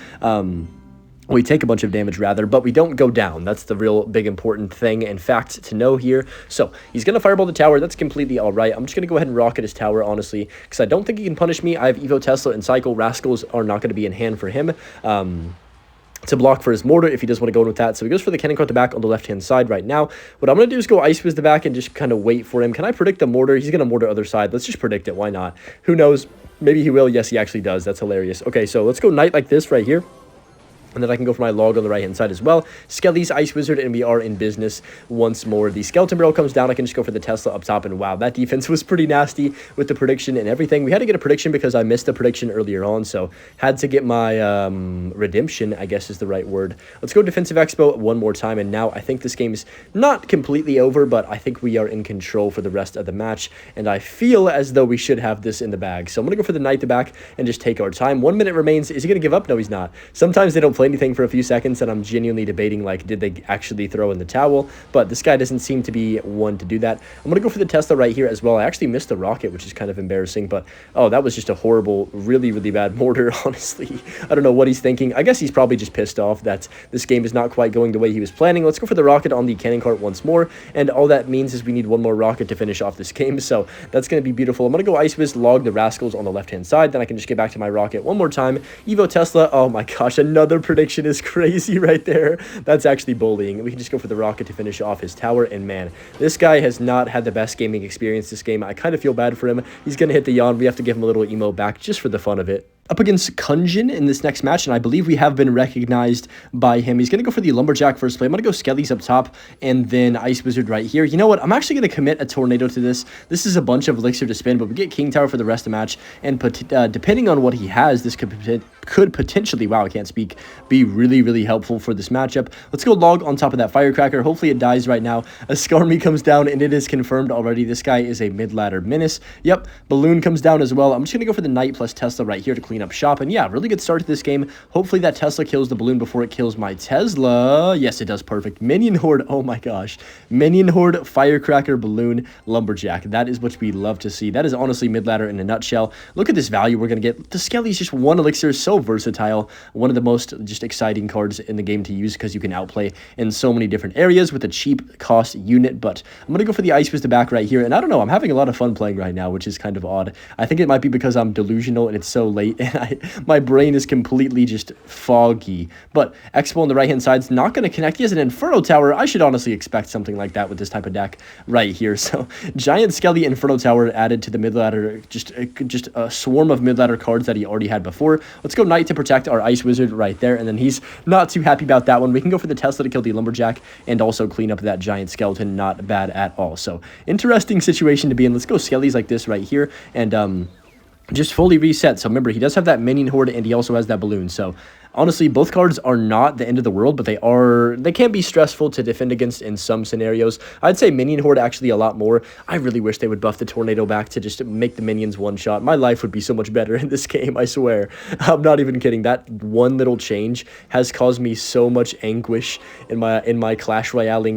we take a bunch of damage, rather, but we don't go down. That's the real big important thing and fact to know here. So he's going to fireball the tower. That's completely all right. I'm just going to go ahead and rocket his tower, honestly, because I don't think he can punish me. I have Evo Tesla and Cycle. Rascals are not going to be in hand for him to block for his mortar if he does want to go in with that. So he goes for the cannon cart to back on the left-hand side right now. What I'm going to do is go Ice Fist the back and just kind of wait for him. Can I predict the mortar? He's going to mortar other side. Let's just predict it. Why not? Who knows? Maybe he will. Yes, he actually does. That's hilarious. Okay, so let's go Knight like this right here. And then I can go for my log on the right-hand side as well. Skelly's Ice Wizard, and we are in business once more. The Skeleton Barrel comes down. I can just go for the Tesla up top, and wow, that defense was pretty nasty with the prediction and everything. We had to get a prediction because I missed the prediction earlier on, so had to get my redemption, I guess is the right word. Let's go Defensive Expo one more time, and now I think this game's not completely over, but I think we are in control for the rest of the match, and I feel as though we should have this in the bag. So I'm going to go for the Knight to back and just take our time. 1 minute remains. Is he going to give up? No, he's not. Sometimes they don't play anything for a few seconds, and I'm genuinely debating, like, did they actually throw in the towel? But this guy doesn't seem to be one to do that. I'm going to go for the Tesla right here as well. I actually missed the rocket, which is kind of embarrassing, but oh, that was just a horrible, really, really bad mortar, honestly. I don't know what he's thinking. I guess he's probably just pissed off that this game is not quite going the way he was planning. Let's go for the rocket on the cannon cart once more, and all that means is we need one more rocket to finish off this game, so that's going to be beautiful. I'm going to go Ice Wiz, log the Rascals on the left-hand side, then I can just get back to my rocket one more time. Evo Tesla, oh my gosh, another prediction is crazy right there. That's actually bullying. We can just go for the rocket to finish off his tower, and man, this guy has not had the best gaming experience this game. I kind of feel bad for him. He's going to hit the yawn. We have to give him a little emo back just for the fun of it. Up against Kunjin in this next match, and I believe we have been recognized by him. He's going to go for the Lumberjack first play. I'm going to go Skelly's up top, and then Ice Wizard right here. You know what? I'm actually going to commit a Tornado to this. This is a bunch of Elixir to spin, but we get King Tower for the rest of the match, and depending on what he has, this could potentially, wow, I can't speak, be really, really helpful for this matchup. Let's go log on top of that Firecracker. Hopefully it dies right now. A Skarmy comes down, and it is confirmed already. This guy is a mid-ladder menace. Yep, Balloon comes down as well. I'm just going to go for the Knight plus Tesla right here to clean up shop. And yeah, really good start to this game. Hopefully that Tesla kills the Balloon before it kills my Tesla. Yes, it does. Perfect. Minion Horde. Oh my gosh. Minion Horde, Firecracker, Balloon, Lumberjack. That is what we love to see. That is honestly mid-ladder in a nutshell. Look at this value we're going to get. The Skelly's just one elixir. So versatile. One of the most just exciting cards in the game to use because you can outplay in so many different areas with a cheap cost unit. But I'm going to go for the Ice Wiz to back right here. And I don't know. I'm having a lot of fun playing right now, which is kind of odd. I think it might be because I'm delusional and it's so late and my brain is completely just foggy. But Expo on the right-hand side is not going to connect. He has an Inferno Tower. I should honestly expect something like that with this type of deck right here. So Giant Skelly Inferno Tower added to the mid-ladder. Just a swarm of mid-ladder cards that he already had before. Let's go Knight to protect our Ice Wizard right there. And then he's not too happy about that one. We can go for the Tesla to kill the Lumberjack and also clean up that Giant Skeleton. Not bad at all. So interesting situation to be in. Let's go Skellies like this right here. And just fully reset. So remember, he does have that Minion Horde, and he also has that Balloon. So honestly, both cards are not the end of the world, but they can be stressful to defend against in some scenarios. I'd say Minion Horde actually a lot more. I really wish they would buff the Tornado back to just make the minions one-shot. My life would be so much better in this game, I swear. I'm not even kidding. That one little change has caused me so much anguish in my Clash Royale-ing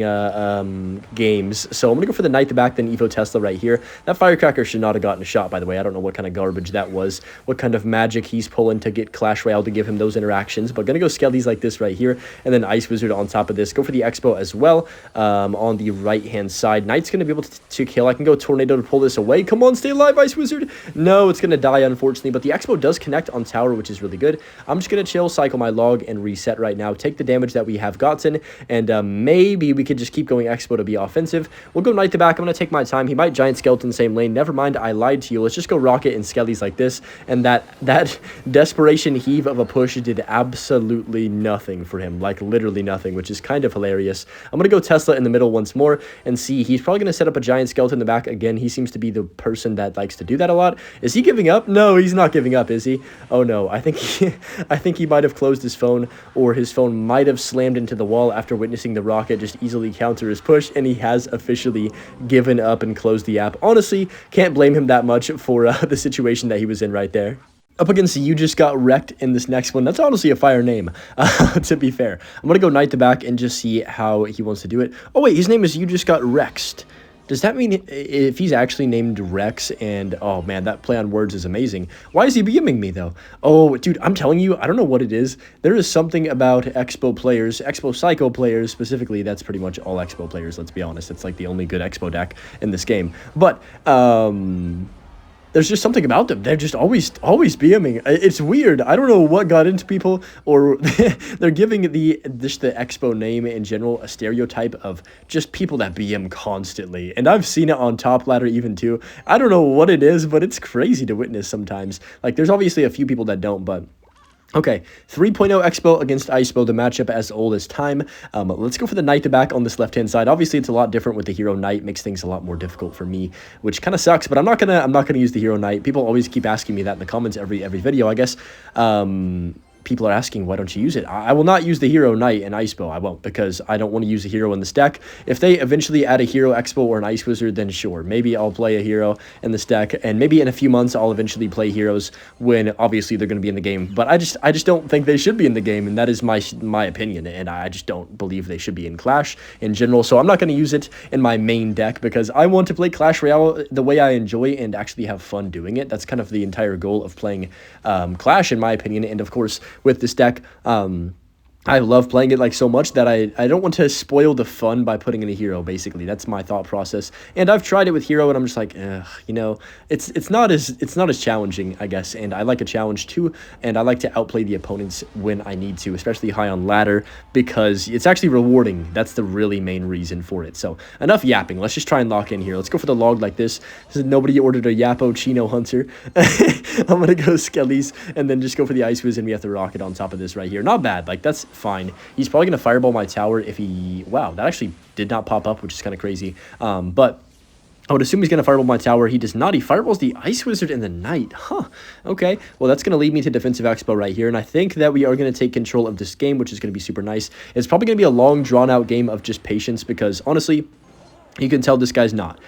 games. So I'm going to go for the Knight to back, then Evo Tesla right here. That Firecracker should not have gotten a shot, by the way. I don't know what kind of garbage that was, what kind of magic he's pulling to get Clash Royale to give him those interactions. But gonna go Skellies like this right here, and then Ice Wizard on top of this. Go for the Expo as well on the right-hand side. Knight's gonna be able to kill. I can go Tornado to pull this away. Come on, stay alive, Ice Wizard. No, it's gonna die, unfortunately, but the Expo does connect on tower, which is really good. I'm just gonna chill, cycle my log, and reset right now. Take the damage that we have gotten, and maybe we could just keep going Expo to be offensive. We'll go Knight to back. I'm gonna take my time. He might Giant Skeleton same lane. Never mind, I lied to you. Let's just go Rocket and Skellies like this, and that desperation heave of a push did absolutely nothing for him, like literally nothing, which is kind of hilarious. I'm gonna go Tesla in the middle once more and see. He's probably gonna set up a Giant Skeleton in the back again. He seems to be the person that likes to do that a lot. Is he giving up? No, he's not giving up, is he? Oh no, I think he might have closed his phone, or his phone might have slammed into the wall after witnessing the Rocket just easily counter his push, and he has officially given up and closed the app. Honestly, can't blame him that much for the situation that he was in right there. Up against You Just Got Wrecked in this next one. That's honestly a fire name, to be fair. I'm going to go Knight to back and just see how he wants to do it. Oh, wait, his name is You Just Got Rexed. Does that mean if he's actually named Rex and, oh man, that play on words is amazing. Why is he BMing me though? Oh, dude, I'm telling you, I don't know what it is. There is something about Expo players, Expo Psycho players specifically. That's pretty much all Expo players, let's be honest. It's like the only good Expo deck in this game. But, there's just something about them. They're just always BMing. It's weird. I don't know what got into people, or they're giving the Expo name in general a stereotype of just people that BM constantly. And I've seen it on top ladder even too. I don't know what it is, but it's crazy to witness sometimes. Like, there's obviously a few people that don't, but Okay, 3.0 Expo against Icepo, the matchup as old as time. Let's go for the Knight to back on this left-hand side. Obviously, it's a lot different with the Hero Knight. Makes things a lot more difficult for me, which kind of sucks. But I'm not gonna use the Hero Knight. People always keep asking me that in the comments every video. I guess people are asking, why don't you use it? I will not use the Hero Knight in Icepo. I won't, because I don't want to use a hero in this deck. If they eventually add a Hero Expo or an Ice Wizard, then sure, maybe I'll play a hero in this deck, and maybe in a few months I'll eventually play heroes when obviously they're going to be in the game. But I just don't think they should be in the game, and that is my opinion, and I just don't believe they should be in Clash in general. So I'm not going to use it in my main deck because I want to play Clash Royale the way I enjoy and actually have fun doing it. That's kind of the entire goal of playing Clash, in my opinion. And of course, with this deck, I love playing it like so much that I don't want to spoil the fun by putting in a hero. Basically, that's my thought process. And I've tried it with hero, and I'm just like, you know, it's not as challenging, I guess. And I like a challenge too, and I like to outplay the opponents when I need to, especially high on ladder, because it's actually rewarding. That's the really main reason for it. So enough yapping. Let's just try and lock in here. Let's go for the log like this. Nobody ordered a Yapo Chino Hunter. I'm gonna go Skellies and then just go for the Ice Wiz, and we have the Rocket on top of this right here. Not bad. Like, that's fine. He's probably going to fireball my tower if he... Wow, that actually did not pop up, which is kind of crazy. But I would assume he's going to fireball my tower. He does not. He fireballs the Ice Wizard and the Knight. Huh. Okay. Well, that's going to lead me to Defensive Expo right here. And I think that we are going to take control of this game, which is going to be super nice. It's probably going to be a long, drawn-out game of just patience because, honestly, you can tell this guy's not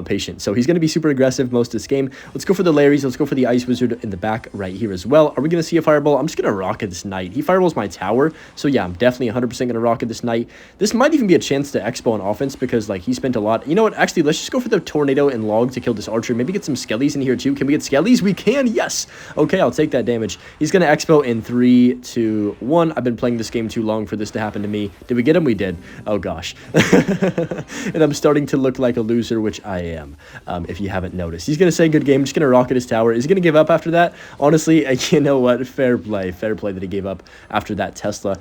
patient. So he's going to be super aggressive most of this game. Let's go for the Larrys. Let's go for the Ice Wizard in the back right here as well. Are we going to see a fireball? I'm just going to rocket this Knight. He fireballs my tower. So yeah, I'm definitely 100% going to rocket this Knight. This might even be a chance to Expo on offense because like he spent a lot. You know what? Actually, let's just go for the Tornado and Log to kill this Archer. Maybe get some Skellies in here too. Can we get Skellies? We can. Yes. Okay, I'll take that damage. He's going to Expo in 3, 2, 1. I've been playing this game too long for this to happen to me. Did we get him? We did. Oh gosh. And I'm starting to look like a loser, which I am, if you haven't noticed. He's going to say good game, just going to rocket his tower. Is he going to give up after that? Honestly, you know what? Fair play that he gave up after that Tesla.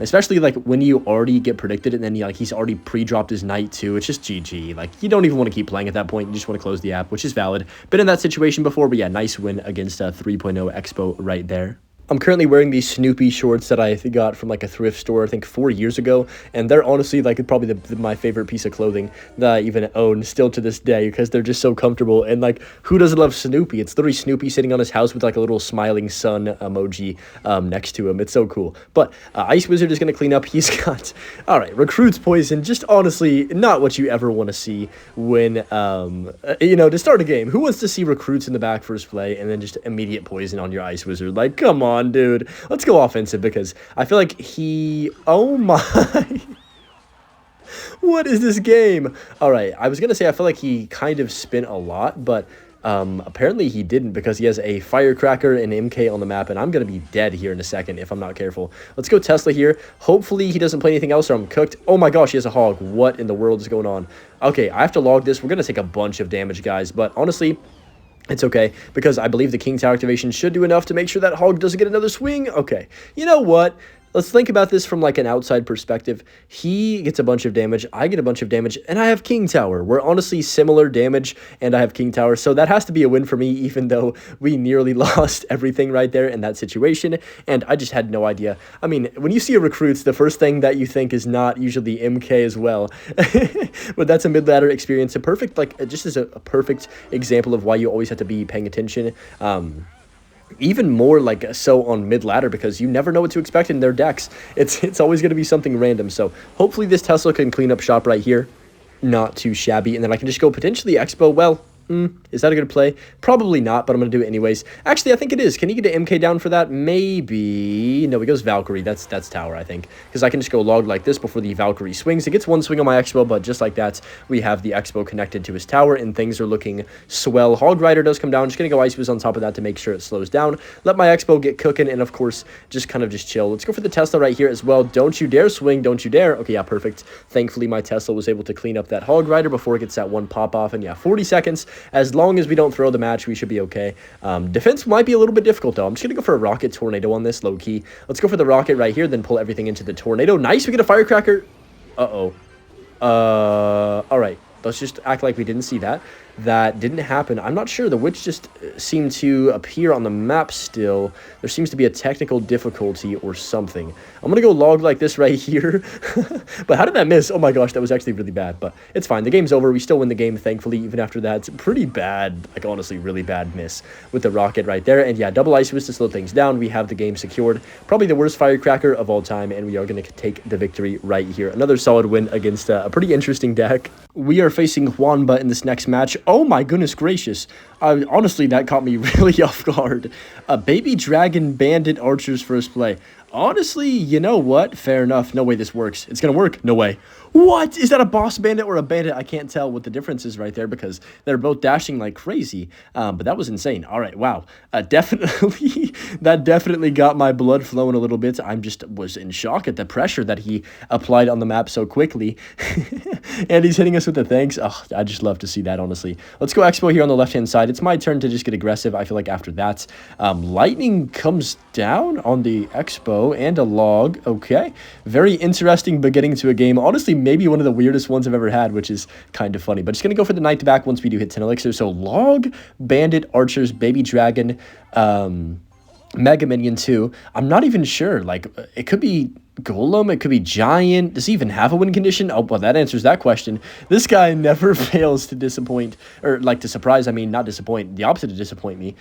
Especially like when you already get predicted and then he's already pre-dropped his Knight too. It's just GG. Like, you don't even want to keep playing at that point. You just want to close the app, which is valid. Been in that situation before, but yeah, nice win against 3.0 Expo right there. I'm currently wearing these Snoopy shorts that I got from like a thrift store, I think 4 years ago, and they're honestly like probably my favorite piece of clothing that I even own still to this day because they're just so comfortable. And like, who doesn't love Snoopy? It's literally Snoopy sitting on his house with like a little smiling sun emoji next to him. It's so cool. But Ice Wizard is going to clean up. He's got, all right, Recruits Poison, just honestly not what you ever want to see when, you know, to start a game. Who wants to see Recruits in the back first play and then just immediate poison on your Ice Wizard? Like, come on. Dude, let's go offensive because I feel like oh my, what is this game? All right, I was gonna say I feel like he kind of spent a lot, but apparently he didn't because he has a Firecracker and MK on the map, and I'm gonna be dead here in a second if I'm not careful. Let's go Tesla here. Hopefully he doesn't play anything else or I'm cooked. Oh my gosh, he has a Hog. What in the world is going on? Okay, I have to log this. We're gonna take a bunch of damage, guys, but honestly, it's okay, because I believe the King Tower activation should do enough to make sure that Hog doesn't get another swing. Okay, you know what? Let's think about this from like an outside perspective. He gets a bunch of damage, I get a bunch of damage, and I have King Tower. We're honestly similar damage, and I have King Tower, so that has to be a win for me, even though we nearly lost everything right there in that situation, and I just had no idea. I mean, when you see a Recruits, the first thing that you think is not usually MK as well, but that's a mid-ladder experience. A perfect, like, just as a perfect example of why you always have to be paying attention. Even more like so on mid ladder because you never know what to expect in their decks. It's always going to be something random. So hopefully this Tesla can clean up shop right here. Not too shabby. And then I can just go potentially Expo. Well, is that a good play? Probably not, but I'm going to do it anyways. Actually, I think it is. Can he get an MK down for that? Maybe. No, he goes Valkyrie. That's tower, I think. Because I can just go log like this before the Valkyrie swings. It gets one swing on my Expo, but just like that, we have the Expo connected to his tower, and things are looking swell. Hog Rider does come down. Just going to go Ice Wiz on top of that to make sure it slows down. Let my Expo get cooking, and of course, just kind of just chill. Let's go for the Tesla right here as well. Don't you dare swing. Don't you dare. Okay, yeah, perfect. Thankfully, my Tesla was able to clean up that Hog Rider before it gets that one pop off, and yeah, 40 seconds. As long as we don't throw the match, we should be okay. Defense might be a little bit difficult, though. I'm just going to go for a Rocket Tornado on this, low-key. Let's go for the Rocket right here, then pull everything into the Tornado. Nice, we get a Firecracker. Uh-oh. All right. Let's just act like we didn't see that. that didn't happen. I'm not sure. The witch just seemed to appear on the map still. There seems to be a technical difficulty or something. I'm going to go log like this right here. But how did that miss? Oh my gosh, that was actually really bad. But it's fine. The game's over. We still win the game, thankfully, even after that. It's pretty bad, like honestly, really bad miss with the rocket right there. And yeah, double ice was to slow things down. We have the game secured. Probably the worst firecracker of all time, and we are going to take the victory right here. Another solid win against a pretty interesting deck. We are facing Juanba in this next match. Oh my goodness gracious. Honestly, that caught me really off guard. A baby dragon bandit archers first play. Honestly, you know what? Fair enough. No way this works. It's going to work. No way. What? Is that a boss bandit or a bandit? I can't tell what the difference is right there because they're both dashing like crazy. But that was insane. All right. Wow. Definitely, that definitely got my blood flowing a little bit. Was in shock at the pressure that he applied on the map so quickly. And he's hitting us with the thanks. Oh, I just love to see that, honestly. Let's go Expo here on the left-hand side. It's my turn to just get aggressive. I feel like after that, lightning comes down on the Expo and a log. Okay. Very interesting beginning to a game. Honestly, maybe one of the weirdest ones I've ever had, which is kind of funny. But just going to go for the knight back once we do hit 10 elixir. So log, bandit, archers, baby dragon, mega minion 2. I'm not even sure. Like, it could be Golem, it could be giant. Does he even have a win condition? Oh, well, that answers that question. This guy never fails to disappoint, or like to surprise. I mean, not disappoint, the opposite of disappoint me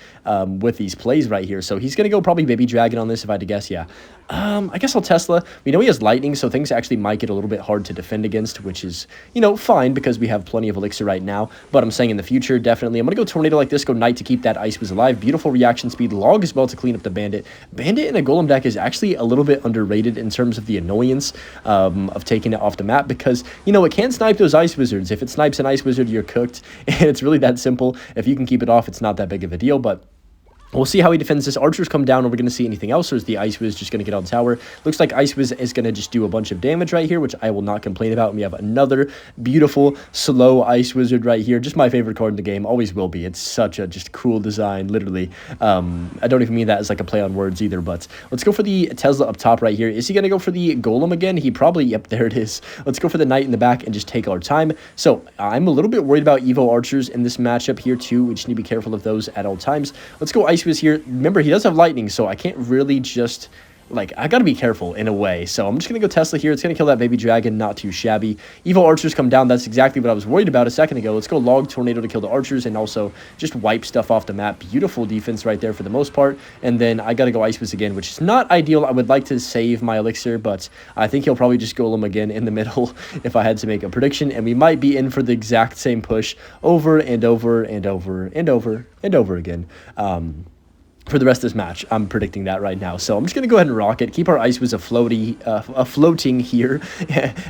with these plays right here. So he's going to go probably baby dragon on this if I had to guess. Yeah. I guess I'll Tesla. We know he has lightning, so things actually might get a little bit hard to defend against, which is, you know, fine because we have plenty of elixir right now. But I'm saying in the future, definitely. I'm going to go tornado like this, go knight to keep that ice was alive. Beautiful reaction speed. Log as well to clean up the bandit. Bandit in a golem deck is actually a little bit underrated in terms of the annoyance of taking it off the map because, you know, it can snipe those ice wizards. If it snipes an ice wizard, you're cooked. And it's really that simple. If you can keep it off, it's not that big of a deal, but we'll see how he defends this. Archers come down. Are we going to see anything else, or is the Ice Wiz just going to get on tower? Looks like Ice Wiz is going to just do a bunch of damage right here, which I will not complain about. And we have another beautiful, slow Ice Wizard right here. Just my favorite card in the game. Always will be. It's such a just cool design, literally. I don't even mean that as like a play on words either, but let's go for the Tesla up top right here. Is he going to go for the Golem again? He probably, yep, there it is. Let's go for the Knight in the back and just take our time. So I'm a little bit worried about Evo Archers in this matchup here too. We just need to be careful of those at all times. Let's go Ice Wiz here. Remember, he does have lightning, so I can't really just, like, I gotta be careful in a way. So I'm just gonna go Tesla here. It's gonna kill that baby dragon, not too shabby. Evil archers come down. That's exactly what I was worried about a second ago. Let's go log tornado to kill the archers and also just wipe stuff off the map. Beautiful defense right there for the most part. And then I gotta go Ice Wiz again, which is not ideal. I would like to save my elixir, but I think he'll probably just golem again in the middle if I had to make a prediction. And we might be in for the exact same push over and over and over and over and over again. For the rest of this match, I'm predicting that right now. So I'm just going to go ahead and rock it. Keep our Ice Wiz floating here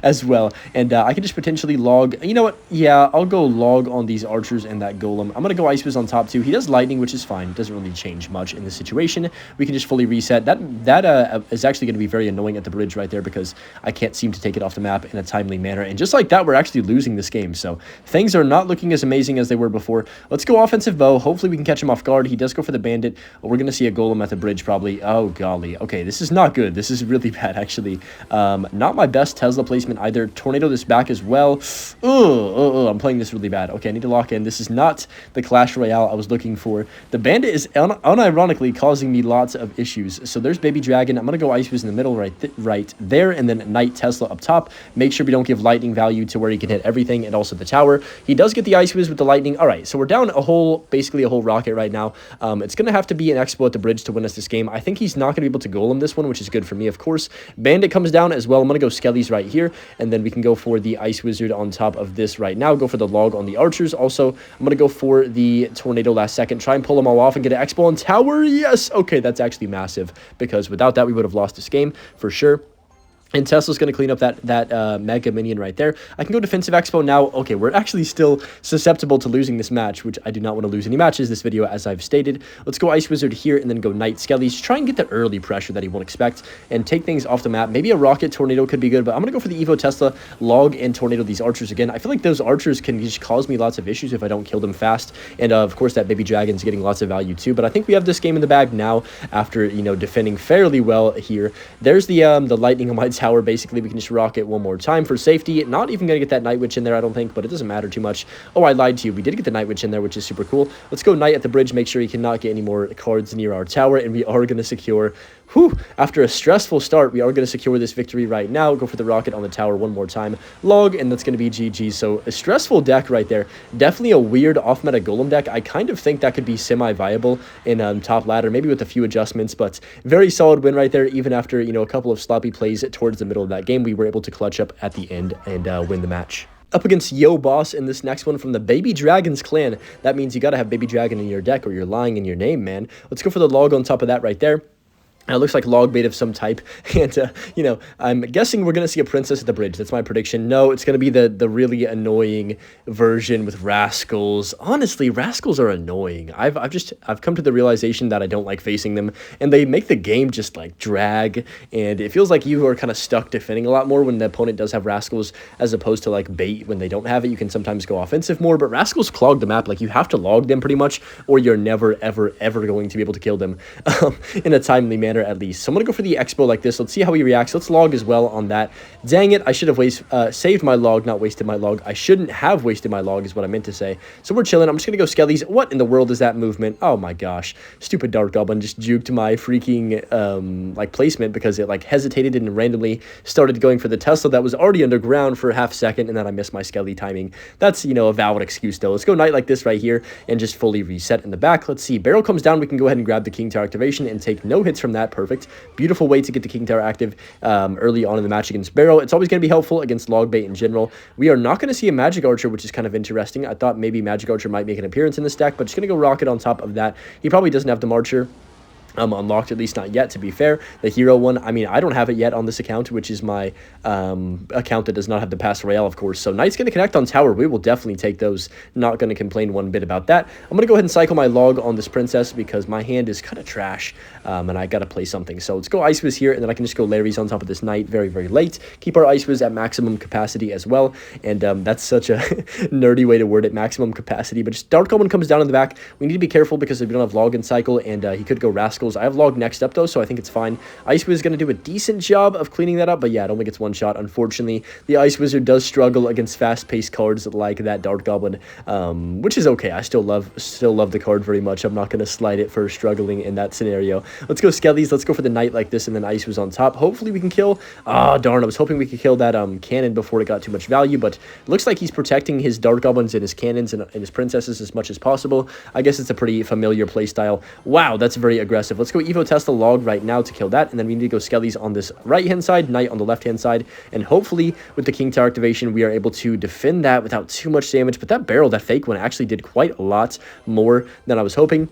as well. And I can just potentially log. You know what? Yeah, I'll go log on these archers and that golem. I'm going to go Ice Wiz on top too. He does lightning, which is fine. Doesn't really change much in this situation. We can just fully reset. That is actually going to be very annoying at the bridge right there because I can't seem to take it off the map in a timely manner. And just like that, we're actually losing this game. So things are not looking as amazing as they were before. Let's go offensive bow. Hopefully we can catch him off guard. He does go for the bandit. We're going to see a golem at the bridge probably. Oh, golly. Okay, this is not good. This is really bad, actually. Not my best Tesla placement either. Tornado this back as well. I'm playing this really bad. Okay, I need to lock in. This is not the Clash Royale I was looking for. The bandit is unironically causing me lots of issues. So there's Baby Dragon. I'm going to go Ice Wiz in the middle right there, and then Knight Tesla up top. Make sure we don't give lightning value to where he can hit everything and also the tower. He does get the Ice Wiz with the lightning. All right, so we're down basically a whole rocket right now. It's going to have to be an Expo at the bridge to win us this game. I think he's not going to be able to golem this one, which is good for me, of course. Bandit comes down as well. I'm going to go Skellies right here, and then we can go for the Ice Wizard on top of this right now. Go for the log on the archers. Also, I'm going to go for the tornado last second. Try and pull them all off and get an Expo on tower. Yes! Okay, that's actually massive, because without that, we would have lost this game for sure. And Tesla's going to clean up that mega minion right there. I can go defensive expo now. Okay, we're actually still susceptible to losing this match, which I do not want to lose any matches this video, as I've stated. Let's go Ice Wizard here and then go Knight Skellies. Try and get the early pressure that he won't expect and take things off the map. Maybe a Rocket Tornado could be good, but I'm going to go for the Evo Tesla, log and Tornado these archers again. I feel like those archers can just cause me lots of issues if I don't kill them fast. And of course, that Baby Dragon's getting lots of value too. But I think we have this game in the bag now after, you know, defending fairly well here. There's the lightning on my tower. tower, basically. We can just rock it one more time for safety. Not even going to get that Night Witch in there, I don't think, but it doesn't matter too much. Oh, I lied to you. We did get the Night Witch in there, which is super cool. Let's go Knight at the bridge, make sure he cannot get any more cards near our tower, and we are going to secure... Whew, after a stressful start, we are going to secure this victory right now. Go for the rocket on the tower one more time. Log, and that's going to be GG. So a stressful deck right there. Definitely a weird off-meta Golem deck. I kind of think that could be semi-viable in top ladder, maybe with a few adjustments, but very solid win right there. Even after, you know, a couple of sloppy plays towards the middle of that game, we were able to clutch up at the end and win the match. Up against Yo Boss in this next one from the Baby Dragons clan. That means you got to have Baby Dragon in your deck or you're lying in your name, man. Let's go for the log on top of that right there. It looks like log bait of some type, and, you know, I'm guessing we're going to see a princess at the bridge. That's my prediction. No, it's going to be the really annoying version with rascals. Honestly, rascals are annoying. I've come to the realization that I don't like facing them, and they make the game just, like, drag, and it feels like you are kind of stuck defending a lot more when the opponent does have rascals, as opposed to, like, bait when they don't have it. You can sometimes go offensive more, but rascals clog the map. Like, you have to log them pretty much, or you're never, ever, ever going to be able to kill them in a timely manner. At least. So I'm going to go for the expo like this. Let's see how he reacts. Let's log as well on that. Dang it. I should have saved my log, not wasted my log. I shouldn't have wasted my log is what I meant to say. So we're chilling. I'm just going to go Skellies. What in the world is that movement? Oh my gosh. Stupid Dark Goblin just juked my freaking like placement because it like hesitated and randomly started going for the Tesla that was already underground for a half second, and then I missed my Skelly timing. That's, you know, a valid excuse though. Let's go Knight like this right here and just fully reset in the back. Let's see. Barrel comes down. We can go ahead and grab the King Tower activation and take no hits from that. Perfect. Beautiful way to get the King Tower active early on in the match against Barrow. It's always going to be helpful against log bait in general. We are not going to see a Magic Archer, which is kind of interesting. I thought maybe Magic Archer might make an appearance in this deck, but just going to go Rocket on top of that. He probably doesn't have the Marcher. Unlocked, at least not yet, to be fair. The hero one, I mean, I don't have it yet on this account, which is my account that does not have the Pass Royale, of course. So Knight's going to connect on tower. We will definitely take those. Not going to complain one bit about that. I'm going to go ahead and cycle my log on this princess because my hand is kind of trash, and I got to play something. So let's go Ice Wiz here, and then I can just go Larry's on top of this Knight very, very late. Keep our Ice Wiz at maximum capacity as well, and that's such a nerdy way to word it, maximum capacity. But just Dark Goblin comes down in the back. We need to be careful because we don't have log and cycle, and he could go Rascal. I have log next up though, so I think it's fine. Ice Wiz is going to do a decent job of cleaning that up, but yeah, I don't think it's one shot. Unfortunately, the Ice Wizard does struggle against fast-paced cards like that Dark Goblin, which is okay. I still love the card very much. I'm not going to slide it for struggling in that scenario. Let's go Skellies. Let's go for the Knight like this, and then Ice Wiz on top. Hopefully we can kill. Ah, darn! I was hoping we could kill that cannon before it got too much value, but it looks like he's protecting his Dark Goblins and his cannons and his princesses as much as possible. I guess it's a pretty familiar playstyle. Wow, that's very aggressive. Let's go Evo Tesla log right now to kill that, and then we need to go Skellies on this right-hand side, Knight on the left-hand side, and hopefully with the King Tower activation, we are able to defend that without too much damage. But that barrel, that fake one, actually did quite a lot more than I was hoping.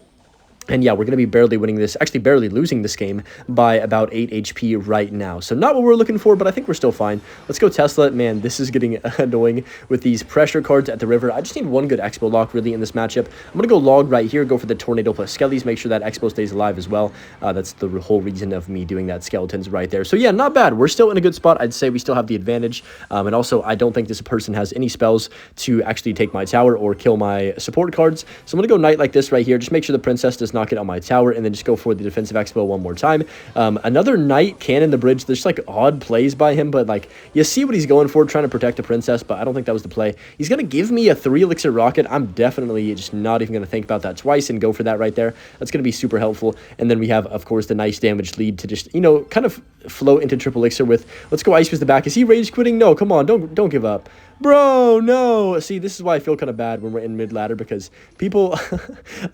And yeah, we're going to be barely winning this, actually barely losing this game by about 8 HP right now. So not what we're looking for, but I think we're still fine. Let's go Tesla. Man, this is getting annoying with these pressure cards at the river. I just need one good Expo lock really in this matchup. I'm going to go log right here, go for the Tornado plus Skellies, make sure that Expo stays alive as well. That's the whole reason of me doing that Skeletons right there. So yeah, not bad. We're still in a good spot. I'd say we still have the advantage. And also, I don't think this person has any spells to actually take my tower or kill my support cards. So I'm going to go Knight like this right here. Just make sure the Princess does not get on my tower, and then just go for the defensive expo one more time. Another Knight cannon the bridge. There's like odd plays by him, but like you see what he's going for, trying to protect the princess, but I don't think that was the play. He's going to give me a 3 elixir rocket. I'm definitely just not even going to think about that twice and go for that right there. That's going to be super helpful. And then we have, of course, the nice damage lead to just, you know, kind of float into triple elixir with. Let's go Ice Wiz the back. Is he rage quitting? No, come on, don't give up. Bro, no. See, this is why I feel kind of bad when we're in mid-ladder, because people...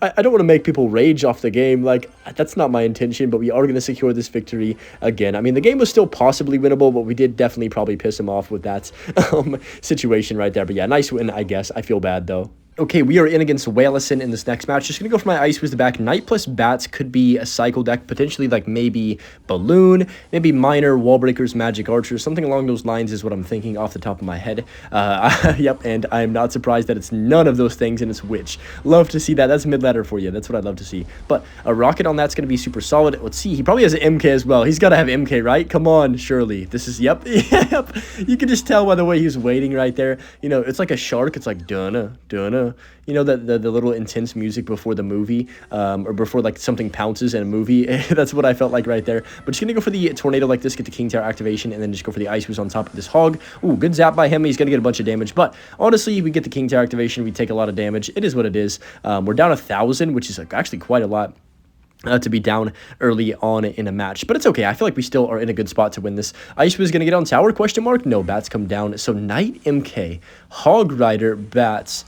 I don't want to make people rage off the game. Like, that's not my intention, but we are going to secure this victory again. I mean, the game was still possibly winnable, but we did definitely probably piss him off with that situation right there. But yeah, nice win, I guess. I feel bad, though. Okay, we are in against Whalison in this next match. Just going to go for my Ice Wiz the back. Knight plus Bats could be a cycle deck, potentially like maybe Balloon, maybe Miner, Wall Breakers, Magic Archers, something along those lines is what I'm thinking off the top of my head. Yep, and I am not surprised that it's none of those things, and it's Witch. Love to see that. That's mid-ladder for you. That's what I'd love to see. But a Rocket on that's going to be super solid. Let's see. He probably has an MK as well. He's got to have MK, right? Come on, surely. This is, yep, yep. You can just tell by the way he's waiting right there. You know, it's like a shark. It's like, dunna, dunna. you know, the little intense music before the movie, or before like something pounces in a movie. That's what I felt like right there. But just gonna go for the tornado like this, get the King Tower activation, and then just go for the Ice Wiz on top of this hog. Ooh, good zap by him. He's gonna get a bunch of damage, but honestly, we get the King Tower activation, we take a lot of damage. It is what it is. We're down 1,000, which is actually quite a lot. To be down early on in a match, but it's okay. I feel like we still are in a good spot to win this. Ice was gonna get on tower, question mark? No, bats come down. So Knight MK, Hog Rider, bats.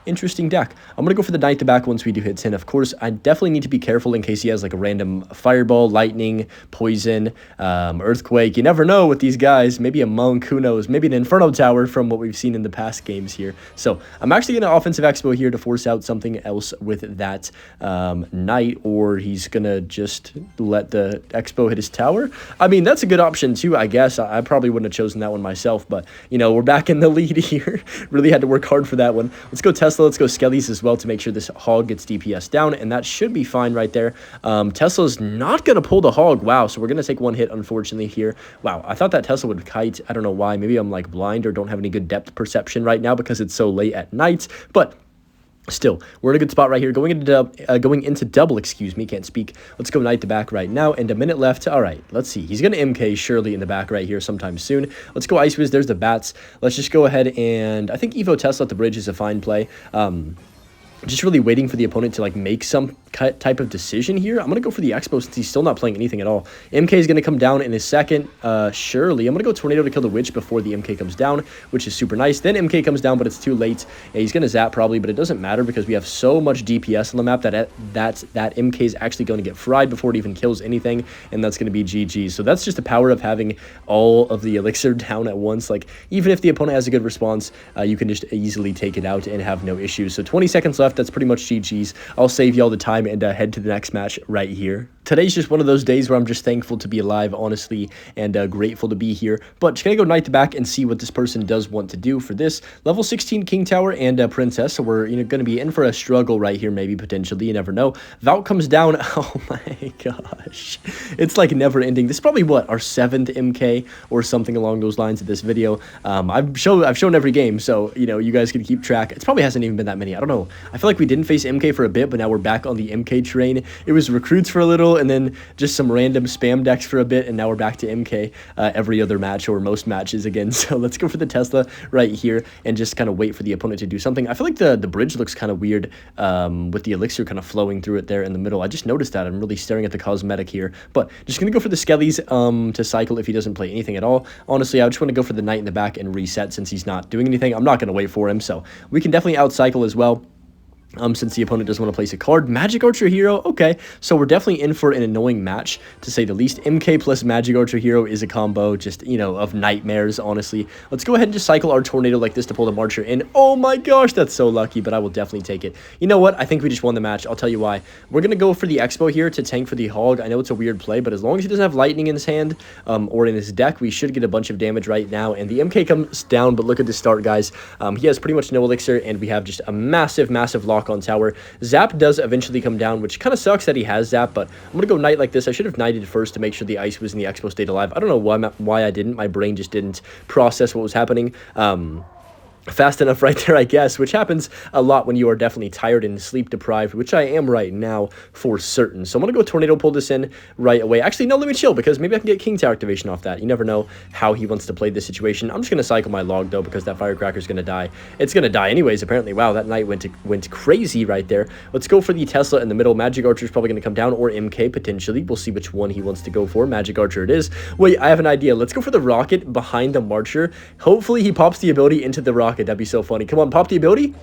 Interesting deck. I'm going to go for the Knight to back once we do hit 10. Of course, I definitely need to be careful in case he has like a random fireball, lightning, poison, earthquake. You never know with these guys. Maybe a monk, who knows? Maybe an Inferno Tower from what we've seen in the past games here. So I'm actually going to offensive expo here to force out something else with that Knight, or he's going to just let the expo hit his tower. I mean, that's a good option too, I guess. I probably wouldn't have chosen that one myself, but, you know, we're back in the lead here. Really had to work hard for that one. Let's go Tesla. Let's go Skellies as well to make sure this hog gets DPS down, and that should be fine right there. Tesla's not going to pull the hog. Wow, so we're going to take one hit, unfortunately, here. Wow, I thought that Tesla would kite. I don't know why. Maybe I'm, like, blind or don't have any good depth perception right now because it's so late at night, but still, we're in a good spot right here. Going into double, excuse me, can't speak. Let's go Knight to back right now, and a minute left. All right, let's see. He's going to MK surely in the back right here sometime soon. Let's go Ice Wiz. There's the bats. Let's just go ahead and I think Evo Tesla at the bridge is a fine play. Just really waiting for the opponent to like make some type of decision here. I'm going to go for the Expo since he's still not playing anything at all. MK is going to come down in a second. Surely. I'm going to go Tornado to kill the Witch before the MK comes down, which is super nice. Then MK comes down, but it's too late. Yeah, he's going to zap probably, but it doesn't matter because we have so much DPS on the map that MK is actually going to get fried before it even kills anything, and that's going to be GG. So that's just the power of having all of the elixir down at once. Like, even if the opponent has a good response, you can just easily take it out and have no issues. So 20 seconds left. That's pretty much GG's. I'll save you all the time and head to the next match right here. Today's just one of those days where I'm just thankful to be alive, honestly, and grateful to be here. But just gonna go Knight to back and see what this person does want to do for this. Level 16 King Tower and Princess, so we're gonna be in for a struggle right here, maybe, potentially, you never know. Vault comes down. Oh my gosh. It's like never ending. This is probably, what, our 7th MK or something along those lines of this video. I've shown every game, so, you know, you guys can keep track. It probably hasn't even been that many. I don't know. I feel like we didn't face MK for a bit, but now we're back on the MK train. It was recruits for a little, and then just some random spam decks for a bit, and now we're back to MK every other match or most matches again. So let's go for the Tesla right here and just kind of wait for the opponent to do something. I feel like the bridge looks kind of weird with the elixir kind of flowing through it there in the middle. I just noticed that. I'm really staring at the cosmetic here, but just gonna go for the Skellies to cycle if he doesn't play anything at all. Honestly, I just want to go for the Knight in the back and reset since he's not doing anything. I'm not going to wait for him, so we can definitely outcycle as well. Since the opponent doesn't want to place a card. Magic Archer Hero, okay. So we're definitely in for an annoying match, to say the least. MK plus Magic Archer Hero is a combo, just, you know, of nightmares, honestly. Let's go ahead and just cycle our Tornado like this to pull the Marcher in. Oh my gosh, that's so lucky, but I will definitely take it. You know what? I think we just won the match. I'll tell you why. We're going to go for the Expo here to tank for the Hog. I know it's a weird play, but as long as he doesn't have Lightning in his hand or in his deck, we should get a bunch of damage right now. And the MK comes down, but look at the start, guys. He has pretty much no Elixir, and we have just a massive, massive lock on tower. Zap does eventually come down, which kind of sucks that he has Zap, but I'm going to go Knight like this. I should have Knighted first to make sure the Ice was in the Expo stayed alive. I don't know why I didn't. My brain just didn't process what was happening. Fast enough right there, I guess, which happens a lot when you are definitely tired and sleep deprived, which I am right now for certain. So I'm going to go Tornado, pull this in right away. Actually, no, let me chill, because maybe I can get King Tower activation off that. You never know how he wants to play this situation. I'm just going to cycle my log, though, because that Firecracker is going to die. It's going to die anyways, apparently. Wow, that Knight went crazy right there. Let's go for the Tesla in the middle. Magic Archer is probably going to come down, or MK, potentially. We'll see which one he wants to go for. Magic Archer it is. Wait, I have an idea. Let's go for the Rocket behind the Marcher. Hopefully, he pops the ability into the Rocket. That'd be so funny. Come on, pop the ability.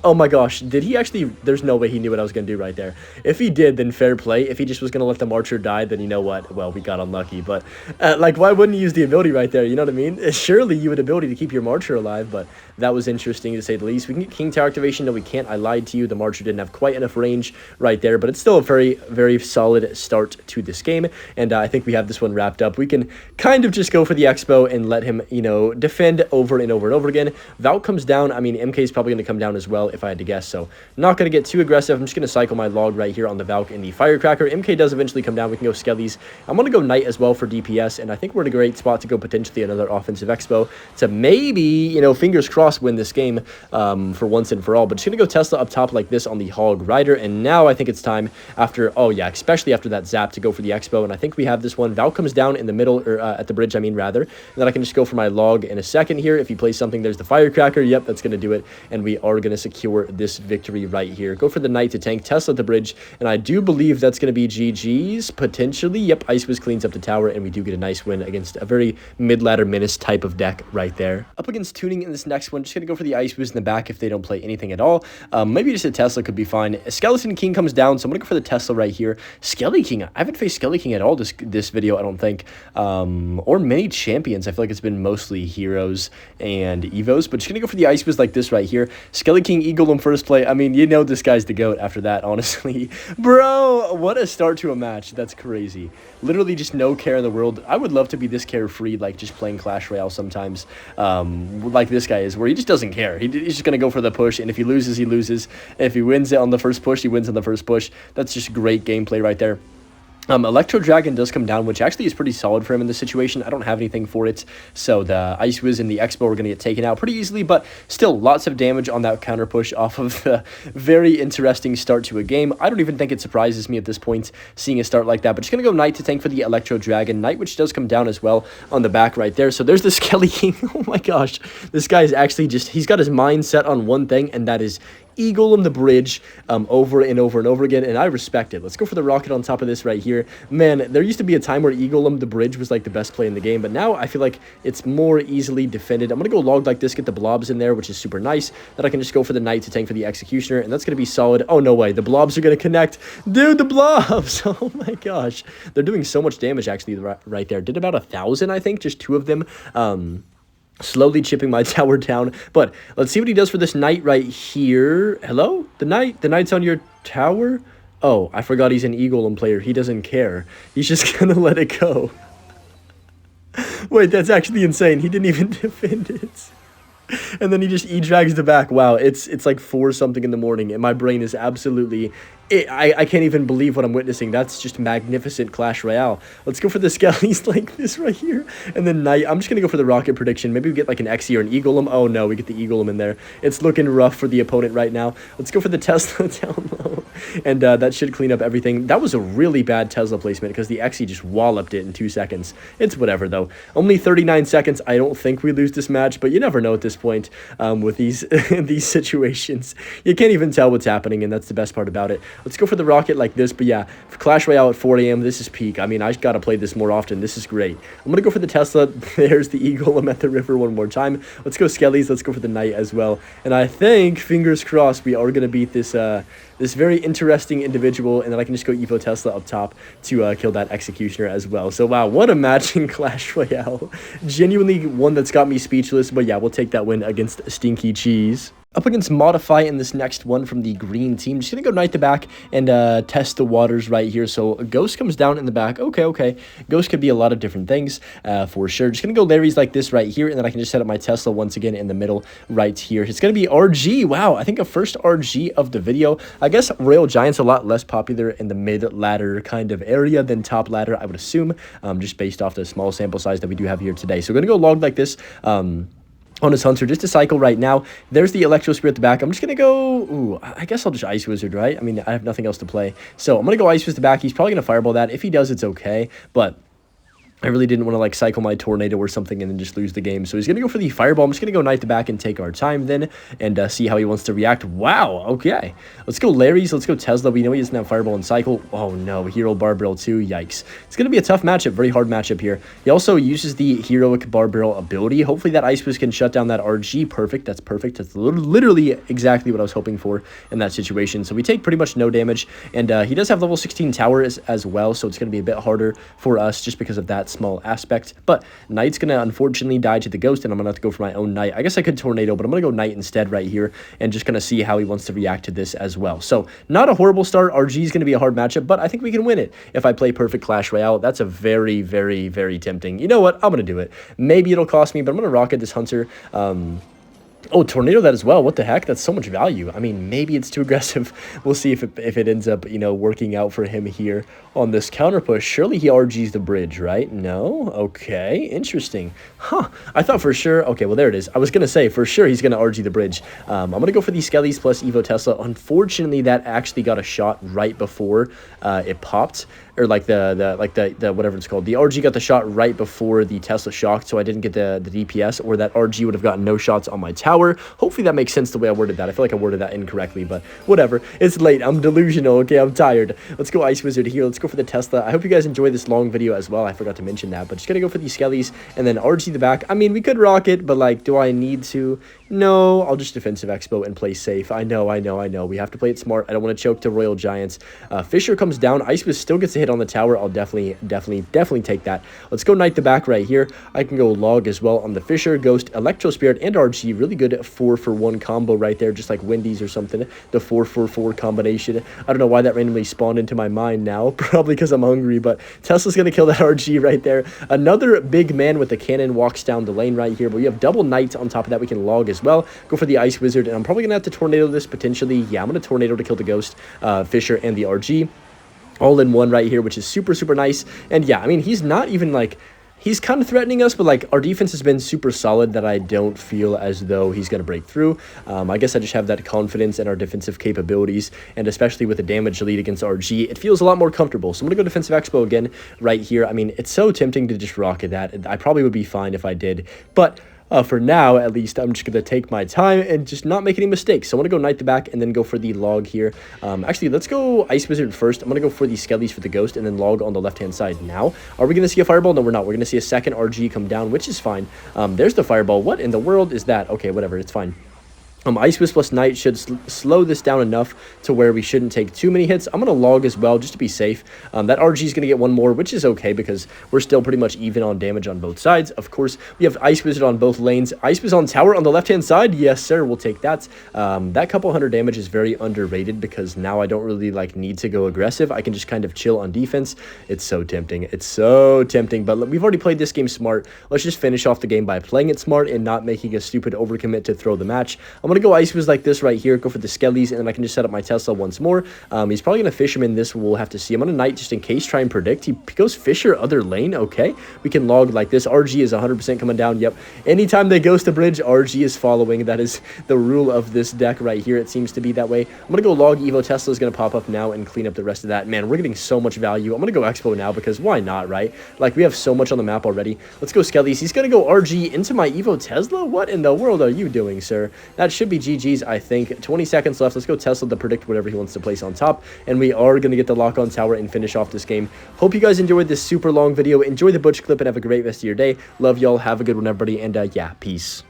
Oh my gosh, did he actually? There's no way he knew what I was going to do right there. If he did, then fair play. If he just was going to let the Marcher die, then you know what? Well, we got unlucky. But, like, why wouldn't you use the ability right there? You know what I mean? Surely you had ability to keep your Marcher alive, but that was interesting to say the least. We can get King Tower activation. No, we can't. I lied to you. The Marcher didn't have quite enough range right there, but it's still a very, very solid start to this game, and I think we have this one wrapped up. We can kind of just go for the Expo and let him, you know, defend over and over and over again. Vault comes down. I mean, MK is probably going to come down as well. if I had to guess. So not going to get too aggressive. I'm just going to cycle my log right here on the Valk and the Firecracker. MK does eventually come down. We can go Skellies. I'm going to go Knight as well for DPS, and I think we're in a great spot to go potentially another offensive expo to maybe, you know, fingers crossed, win this game for once and for all. But just going to go Tesla up top like this on the Hog Rider, and now I think it's time after, oh yeah, especially after that zap, to go for the expo, and I think we have this one. Valk comes down in the middle, or at the bridge, I mean, rather, and then I can just go for my log in a second here. If he plays something, there's the Firecracker. Yep, that's going to do it, and we are going to secure this victory right here. Go for the Knight to tank Tesla at the bridge, and I do believe that's going to be GG's, potentially. Yep, Ice Wiz cleans up the tower, and we do get a nice win against a very mid-ladder menace type of deck right there. Up against Tuning in this next one, just going to go for the Ice Wiz in the back if they don't play anything at all. Maybe just a Tesla could be fine. Skeleton King comes down, so I'm going to go for the Tesla right here. Skelly King, I haven't faced Skelly King at all this video, I don't think, or many champions. I feel like it's been mostly heroes and evos, but just gonna go for the Ice Wiz like this right here. Skelly King Eagle in first play. I mean, you know this guy's the GOAT after that, honestly. Bro, what a start to a match. That's crazy. Literally just no care in the world. I would love to be this carefree, like just playing Clash Royale sometimes, like this guy is, where he just doesn't care. He's just gonna go for the push, and if he loses, he loses. If he wins it on the first push, he wins on the first push. That's just great gameplay right there. Electro Dragon does come down, which actually is pretty solid for him in this situation. I don't have anything for it, so the Ice Wiz and the Expo are going to get taken out pretty easily, but still lots of damage on that counter push off of the very interesting start to a game. I don't even think it surprises me at this point, seeing a start like that, but just going to go Knight to tank for the Electro Dragon. Knight, which does come down as well on the back right there. So there's the Skelly King. Oh my gosh, this guy is actually just, he's got his mind set on one thing, and that is Eagle on the bridge over and over and over again, and I respect it. Let's go for the rocket on top of this right here. Man, there used to be a time where Eagle on the bridge was like the best play in the game, but now I feel like it's more easily defended. I'm going to go log like this, get the blobs in there, which is super nice. Then I can just go for the Knight to tank for the Executioner, and that's going to be solid. Oh, no way. The blobs are going to connect. Dude, the blobs! Oh my gosh. They're doing so much damage, actually, right there. Did about 1,000, I think, just two of them. Slowly chipping my tower down, but let's see what he does for this Knight right here. Hello? The Knight's on your tower? Oh, I forgot he's an Golem player. He doesn't care. He's just gonna let it go. Wait, that's actually insane. He didn't even defend it. And then he just E-drags the back. Wow, it's like 4 something in the morning, and my brain is absolutely... I can't even believe what I'm witnessing. That's just magnificent Clash Royale. Let's go for the Skellies like this right here. And then Knight. I'm just going to go for the rocket prediction. Maybe we get like an Xe or an Golem. Oh no, we get the Golem in there. It's looking rough for the opponent right now. Let's go for the Tesla down low. And that should clean up everything. That was a really bad Tesla placement because the Xe just walloped it in 2 seconds. It's whatever though. Only 39 seconds. I don't think we lose this match, but you never know at this point with these these situations. You can't even tell what's happening, and that's the best part about it. Let's go for the rocket like this, but yeah, for Clash Royale at 4 a.m., this is peak. I mean, I gotta play this more often. This is great. I'm gonna go for the Tesla. There's the Eagle. I'm at the river one more time. Let's go Skellies. Let's go for the Knight as well. And I think, fingers crossed, we are gonna beat this this very interesting individual, and then I can just go Evo Tesla up top to kill that Executioner as well. So wow, what a match in Clash Royale. Genuinely one that's got me speechless, but yeah, we'll take that win against Stinky Cheese. Up against Modify in this next one from the green team. Just going to go Knight the back and test the waters right here. So Ghost comes down in the back. Okay. Ghost could be a lot of different things for sure. Just going to go Larry's like this right here. And then I can just set up my Tesla once again in the middle right here. It's going to be RG. Wow, I think a first RG of the video. I guess Royal Giant's a lot less popular in the mid-ladder kind of area than top ladder, I would assume, just based off the small sample size that we do have here today. So we're going to go log like this. On his Hunter, just a cycle right now. There's the Electro Spear at the back. I'm just going to go... Ooh, I guess I'll just Ice Wizard, right? I mean, I have nothing else to play. So I'm going to go Ice Wizard the back. He's probably going to Fireball that. If he does, it's okay. But I really didn't want to like cycle my Tornado or something and then just lose the game. So he's going to go for the Fireball. I'm just going to go Knight the back and take our time then and see how he wants to react. Wow, okay. Let's go Larry's. Let's go Tesla. We know he doesn't have Fireball and Cycle. Oh no, Hero Barbarrel too. Yikes. It's going to be a tough matchup. Very hard matchup here. He also uses the Heroic Barbarrel ability. Hopefully that Ice Wiz can shut down that RG. Perfect. That's perfect. That's literally exactly what I was hoping for in that situation. So we take pretty much no damage. And he does have level 16 towers as well. So it's going to be a bit harder for us just because of that small aspect. But Knight's going to unfortunately die to the Ghost, and I'm going to have to go for my own Knight. I guess I could Tornado, but I'm going to go Knight instead right here and just going to see how he wants to react to this as well. So not a horrible start. RG is going to be a hard matchup, but I think we can win it if I play perfect Clash Royale. That's a very, very, very tempting. You know what? I'm going to do it. Maybe it'll cost me, but I'm going to rocket this Hunter. Oh, tornado that as well. What the heck? That's so much value. I mean, maybe it's too aggressive. We'll see if it ends up, you know, working out for him here on this counter push. Surely he RGs the bridge, right? No? Okay. Interesting. Huh. I thought for sure. Okay, well, there it is. I was going to say for sure he's going to RG the bridge. I'm going to go for these Skellies plus Evo Tesla. Unfortunately, that actually got a shot right before it popped. Or like the whatever it's called. The RG got the shot right before the Tesla shocked, so I didn't get the DPS, or that RG would have gotten no shots on my tower. Hopefully that makes sense the way I worded that. I feel like I worded that incorrectly, but whatever. It's late. I'm delusional, okay? I'm tired. Let's go Ice Wizard here. Let's go for the Tesla. I hope you guys enjoy this long video as well. I forgot to mention that, but just gonna go for these Skellies and then RG the back. I mean, we could rock it, but like, do I need to? No, I'll just defensive expo and play safe. I know. We have to play it smart. I don't want to choke to Royal Giants. Fisher comes down. Ice Wiz still gets a hit on the tower. I'll definitely take that. Let's go Knight the back right here. I can go Log as well on the Fisher, Ghost, Electro Spirit, and RG. Really good 4-for-1 combo right there, just like Wendy's or something. The 4-for-4 combination. I don't know why that randomly spawned into my mind now. Probably because I'm hungry, but Tesla's going to kill that RG right there. Another big man with the cannon walks down the lane right here, but we have double Knight on top of that. We can Log as well. Go for the Ice Wizard, and I'm probably going to have to Tornado this potentially. Yeah, I'm going to Tornado to kill the Ghost, Fisher, and the RG. All in one right here, which is super nice. And yeah, I mean, he's not even like, he's kind of threatening us, but like our defense has been super solid that I don't feel as though he's going to break through. I guess I just have that confidence in our defensive capabilities, and especially with the damage lead against RG, it feels a lot more comfortable. So I'm going to go defensive expo again right here. I mean, it's so tempting to just rocket that. I probably would be fine if I did, but for now, at least, I'm just going to take my time and just not make any mistakes. So I'm going to go Knight the back and then go for the Log here. Actually, let's go Ice Wizard first. I'm going to go for the Skellies for the Ghost and then Log on the left-hand side now. Are we going to see a Fireball? No, we're not. We're going to see a second RG come down, which is fine. There's the Fireball. What in the world is that? Okay, whatever. It's fine. Ice Wiz plus Knight should slow this down enough to where we shouldn't take too many hits. I'm going to Log as well, just to be safe. That RG is going to get one more, which is okay because we're still pretty much even on damage on both sides. Of course, we have Ice Wizard on both lanes. Ice Wiz on tower on the left-hand side. Yes, sir, we'll take that. That couple hundred damage is very underrated because now I don't really like need to go aggressive. I can just kind of chill on defense. It's so tempting. It's so tempting, but we've already played this game smart. Let's just finish off the game by playing it smart and not making a stupid overcommit to throw the match. I'm going to go Ice Wiz like this right here, go for the Skellies, and then I can just set up my Tesla once more. He's probably going to Fisherman this, we'll have to see. I'm going to Knight just in case, try and predict. He goes Fisher other lane, okay. We can Log like this. RG is 100% coming down, yep. Anytime they ghost the bridge, RG is following. That is the rule of this deck right here. It seems to be that way. I'm going to go Log Evo. Tesla is going to pop up now and clean up the rest of that. Man, we're getting so much value. I'm going to go Expo now because why not, right? Like, we have so much on the map already. Let's go Skellies. He's going to go RG into my Evo Tesla? What in the world are you doing, sir? That should be GG's, I think. 20 seconds left. Let's go Tesla to predict whatever he wants to place on top. And we are going to get the lock on tower and finish off this game. Hope you guys enjoyed this super long video. Enjoy the Butch clip and have a great rest of your day. Love y'all. Have a good one, everybody. And yeah, peace.